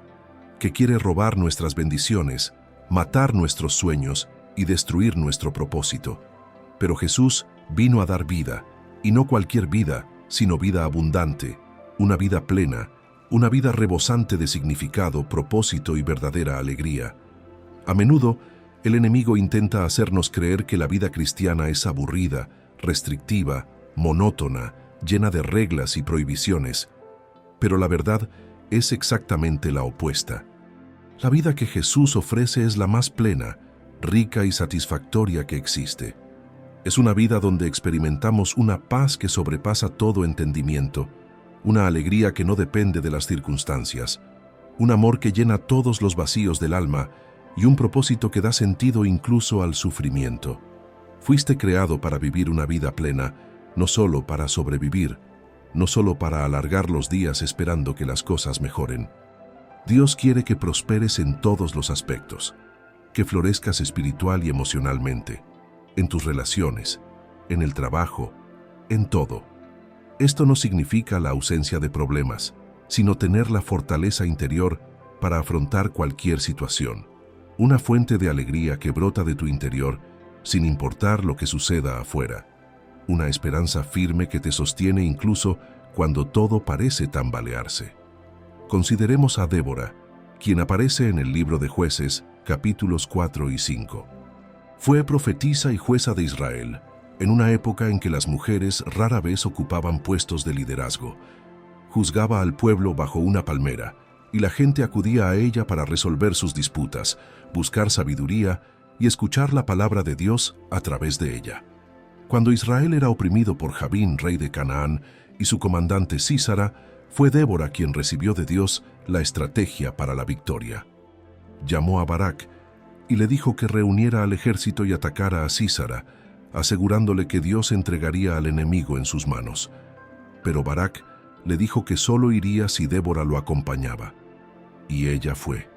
Speaker 1: que quiere robar nuestras bendiciones, matar nuestros sueños y destruir nuestro propósito. Pero Jesús vino a dar vida, y no cualquier vida, sino vida abundante, una vida plena, una vida rebosante de significado, propósito y verdadera alegría. A menudo, el enemigo intenta hacernos creer que la vida cristiana es aburrida, restrictiva, monótona, llena de reglas y prohibiciones. Pero la verdad es exactamente la opuesta. La vida que Jesús ofrece es la más plena, rica y satisfactoria que existe. Es una vida donde experimentamos una paz que sobrepasa todo entendimiento, una alegría que no depende de las circunstancias, un amor que llena todos los vacíos del alma y un propósito que da sentido incluso al sufrimiento. Fuiste creado para vivir una vida plena, no solo para sobrevivir, no solo para alargar los días esperando que las cosas mejoren. Dios quiere que prosperes en todos los aspectos, que florezcas espiritual y emocionalmente, en tus relaciones, en el trabajo, en todo. Esto no significa la ausencia de problemas, sino tener la fortaleza interior para afrontar cualquier situación. Una fuente de alegría que brota de tu interior sin importar lo que suceda afuera. Una esperanza firme que te sostiene incluso cuando todo parece tambalearse. Consideremos a Débora, quien aparece en el libro de Jueces, capítulos 4 y 5. Fue profetisa y jueza de Israel, en una época en que las mujeres rara vez ocupaban puestos de liderazgo. Juzgaba al pueblo bajo una palmera, y la gente acudía a ella para resolver sus disputas, buscar sabiduría y escuchar la palabra de Dios a través de ella. Cuando Israel era oprimido por Jabín, rey de Canaán, y su comandante Sísara, fue Débora quien recibió de Dios la estrategia para la victoria. Llamó a Barak y le dijo que reuniera al ejército y atacara a Sísara, asegurándole que Dios entregaría al enemigo en sus manos. Pero Barak le dijo que solo iría si Débora lo acompañaba. Y ella fue.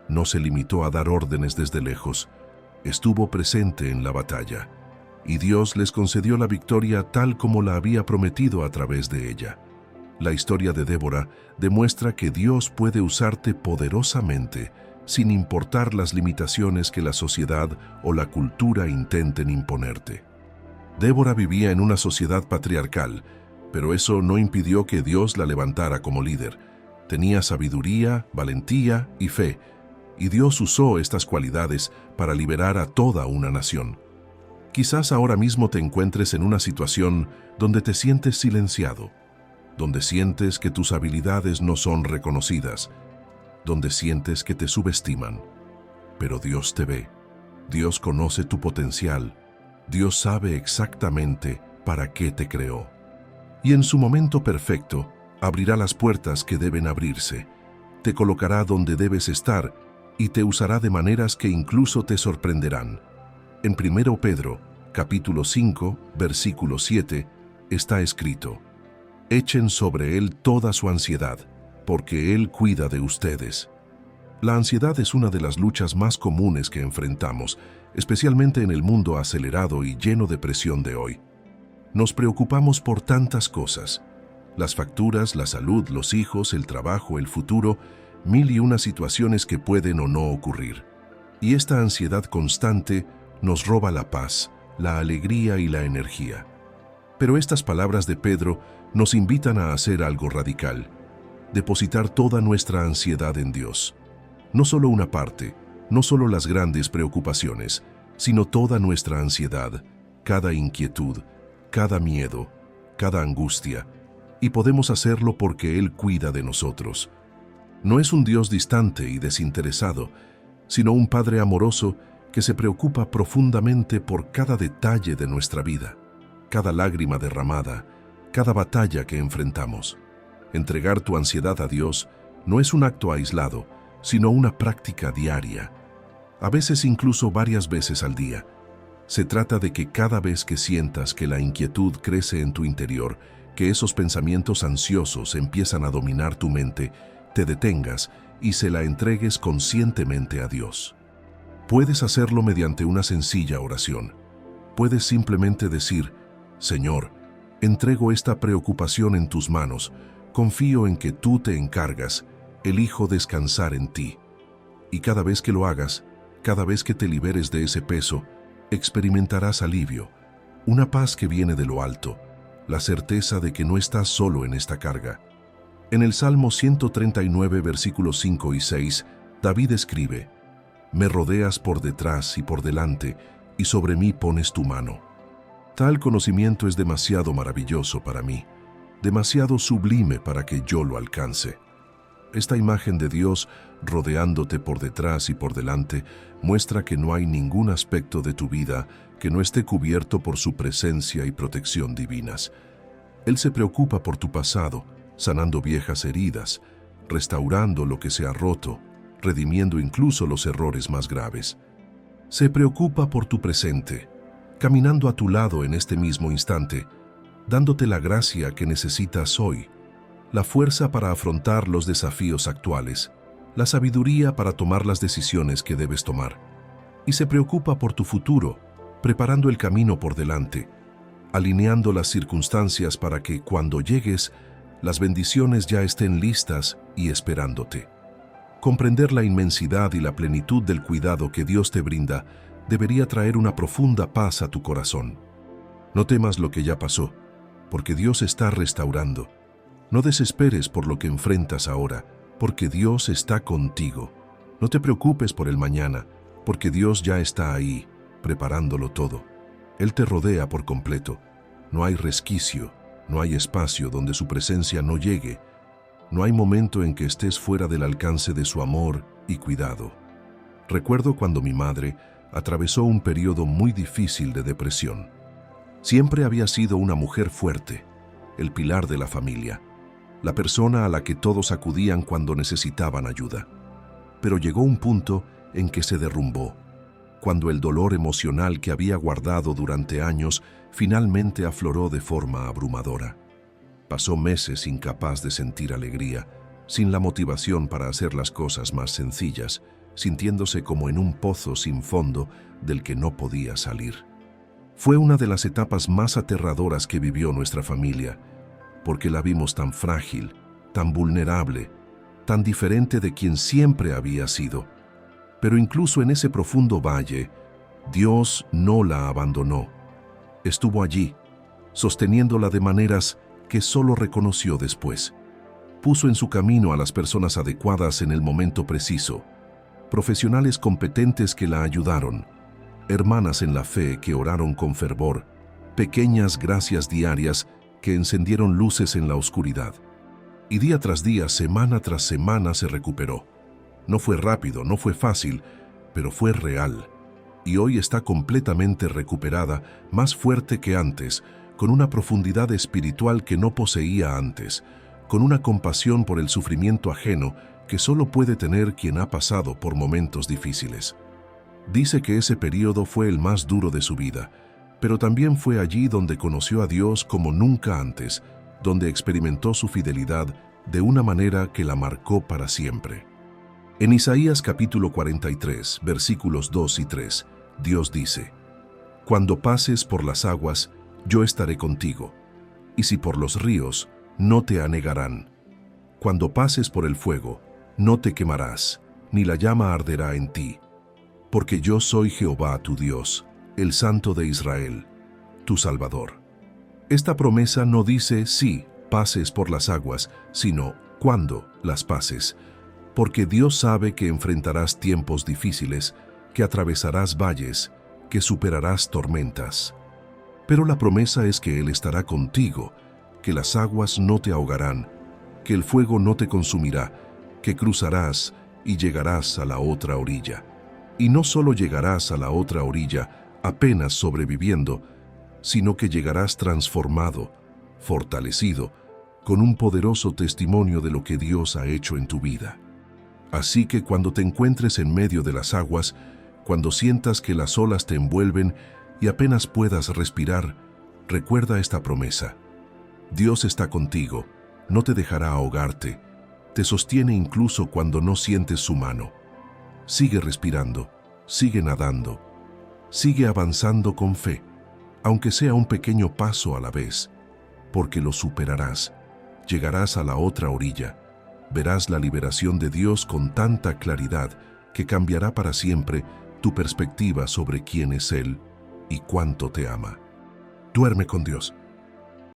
Speaker 1: No se limitó a dar órdenes desde lejos, estuvo presente en la batalla, y Dios les concedió la victoria tal como la había prometido a través de ella. La historia de Débora demuestra que Dios puede usarte poderosamente, sin importar las limitaciones que la sociedad o la cultura intenten imponerte. Débora vivía en una sociedad patriarcal, pero eso no impidió que Dios la levantara como líder. Tenía sabiduría, valentía y fe, y Dios usó estas cualidades para liberar a toda una nación. Quizás ahora mismo te encuentres en una situación donde te sientes silenciado, donde sientes que tus habilidades no son reconocidas, donde sientes que te subestiman. Pero Dios te ve, Dios conoce tu potencial, Dios sabe exactamente para qué te creó. Y en su momento perfecto, abrirá las puertas que deben abrirse, te colocará donde debes estar y te usará de maneras que incluso te sorprenderán. En 1 Pedro, capítulo 5, versículo 7, está escrito: «Echen sobre Él toda su ansiedad, porque Él cuida de ustedes». La ansiedad es una de las luchas más comunes que enfrentamos, especialmente en el mundo acelerado y lleno de presión de hoy. Nos preocupamos por tantas cosas: las facturas, la salud, los hijos, el trabajo, el futuro, mil y una situaciones que pueden o no ocurrir. Y esta ansiedad constante nos roba la paz, la alegría y la energía. Pero estas palabras de Pedro nos invitan a hacer algo radical: depositar toda nuestra ansiedad en Dios. No solo una parte, no solo las grandes preocupaciones, sino toda nuestra ansiedad, cada inquietud, cada miedo, cada angustia, y podemos hacerlo porque Él cuida de nosotros. No es un Dios distante y desinteresado, sino un Padre amoroso que se preocupa profundamente por cada detalle de nuestra vida, cada lágrima derramada, cada batalla que enfrentamos. Entregar tu ansiedad a Dios no es un acto aislado, sino una práctica diaria, a veces incluso varias veces al día. Se trata de que cada vez que sientas que la inquietud crece en tu interior, que esos pensamientos ansiosos empiezan a dominar tu mente, te detengas y se la entregues conscientemente a Dios. Puedes hacerlo mediante una sencilla oración. Puedes simplemente decir: «Señor, entrego esta preocupación en tus manos, confío en que tú te encargas, elijo descansar en ti». Y cada vez que lo hagas, cada vez que te liberes de ese peso, experimentarás alivio, una paz que viene de lo alto, la certeza de que no estás solo en esta carga. En el Salmo 139, versículos 5 y 6, David escribe: «Me rodeas por detrás y por delante, y sobre mí pones tu mano». Tal conocimiento es demasiado maravilloso para mí, demasiado sublime para que yo lo alcance. Esta imagen de Dios rodeándote por detrás y por delante muestra que no hay ningún aspecto de tu vida que no esté cubierto por su presencia y protección divinas. Él se preocupa por tu pasado, sanando viejas heridas, restaurando lo que se ha roto, redimiendo incluso los errores más graves. Se preocupa por tu presente, caminando a tu lado en este mismo instante, dándote la gracia que necesitas hoy, la fuerza para afrontar los desafíos actuales, la sabiduría para tomar las decisiones que debes tomar. Y se preocupa por tu futuro, preparando el camino por delante, alineando las circunstancias para que cuando llegues, las bendiciones ya estén listas y esperándote. Comprender la inmensidad y la plenitud del cuidado que Dios te brinda debería traer una profunda paz a tu corazón. No temas lo que ya pasó, porque Dios está restaurando. No desesperes por lo que enfrentas ahora, porque Dios está contigo. No te preocupes por el mañana, porque Dios ya está ahí, preparándolo todo. Él te rodea por completo. No hay resquicio, no hay espacio donde su presencia no llegue. No hay momento en que estés fuera del alcance de su amor y cuidado. Recuerdo cuando mi madre atravesó un periodo muy difícil de depresión. Siempre había sido una mujer fuerte, el pilar de la familia, la persona a la que todos acudían cuando necesitaban ayuda. Pero llegó un punto en que se derrumbó, cuando el dolor emocional que había guardado durante años finalmente afloró de forma abrumadora. Pasó meses incapaz de sentir alegría, sin la motivación para hacer las cosas más sencillas, sintiéndose como en un pozo sin fondo del que no podía salir. Fue una de las etapas más aterradoras que vivió nuestra familia, porque la vimos tan frágil, tan vulnerable, tan diferente de quien siempre había sido. Pero incluso en ese profundo valle, Dios no la abandonó. Estuvo allí, sosteniéndola de maneras que solo reconoció después. Puso en su camino a las personas adecuadas en el momento preciso, profesionales competentes que la ayudaron, hermanas en la fe que oraron con fervor, pequeñas gracias diarias que encendieron luces en la oscuridad. Y día tras día, semana tras semana se recuperó. No fue rápido, no fue fácil, pero fue real. Y hoy está completamente recuperada, más fuerte que antes, con una profundidad espiritual que no poseía antes, con una compasión por el sufrimiento ajeno que solo puede tener quien ha pasado por momentos difíciles. Dice que ese periodo fue el más duro de su vida, pero también fue allí donde conoció a Dios como nunca antes, donde experimentó su fidelidad de una manera que la marcó para siempre. En Isaías capítulo 43, versículos 2 y 3, Dios dice: «Cuando pases por las aguas, yo estaré contigo, y si por los ríos, no te anegarán. Cuando pases por el fuego, no te quemarás, ni la llama arderá en ti. Porque yo soy Jehová tu Dios, el Santo de Israel, tu Salvador». Esta promesa no dice sí, pases por las aguas, sino cuándo las pases, porque Dios sabe que enfrentarás tiempos difíciles, que atravesarás valles, que superarás tormentas. Pero la promesa es que Él estará contigo, que las aguas no te ahogarán, que el fuego no te consumirá, que cruzarás y llegarás a la otra orilla. Y no solo llegarás a la otra orilla apenas sobreviviendo, sino que llegarás transformado, fortalecido, con un poderoso testimonio de lo que Dios ha hecho en tu vida. Así que cuando te encuentres en medio de las aguas, cuando sientas que las olas te envuelven y apenas puedas respirar, recuerda esta promesa. Dios está contigo, no te dejará ahogarte, te sostiene incluso cuando no sientes su mano. Sigue respirando, sigue nadando, sigue avanzando con fe, aunque sea un pequeño paso a la vez, porque lo superarás, llegarás a la otra orilla, verás la liberación de Dios con tanta claridad que cambiará para siempre tu perspectiva sobre quién es Él y cuánto te ama. Duerme con Dios.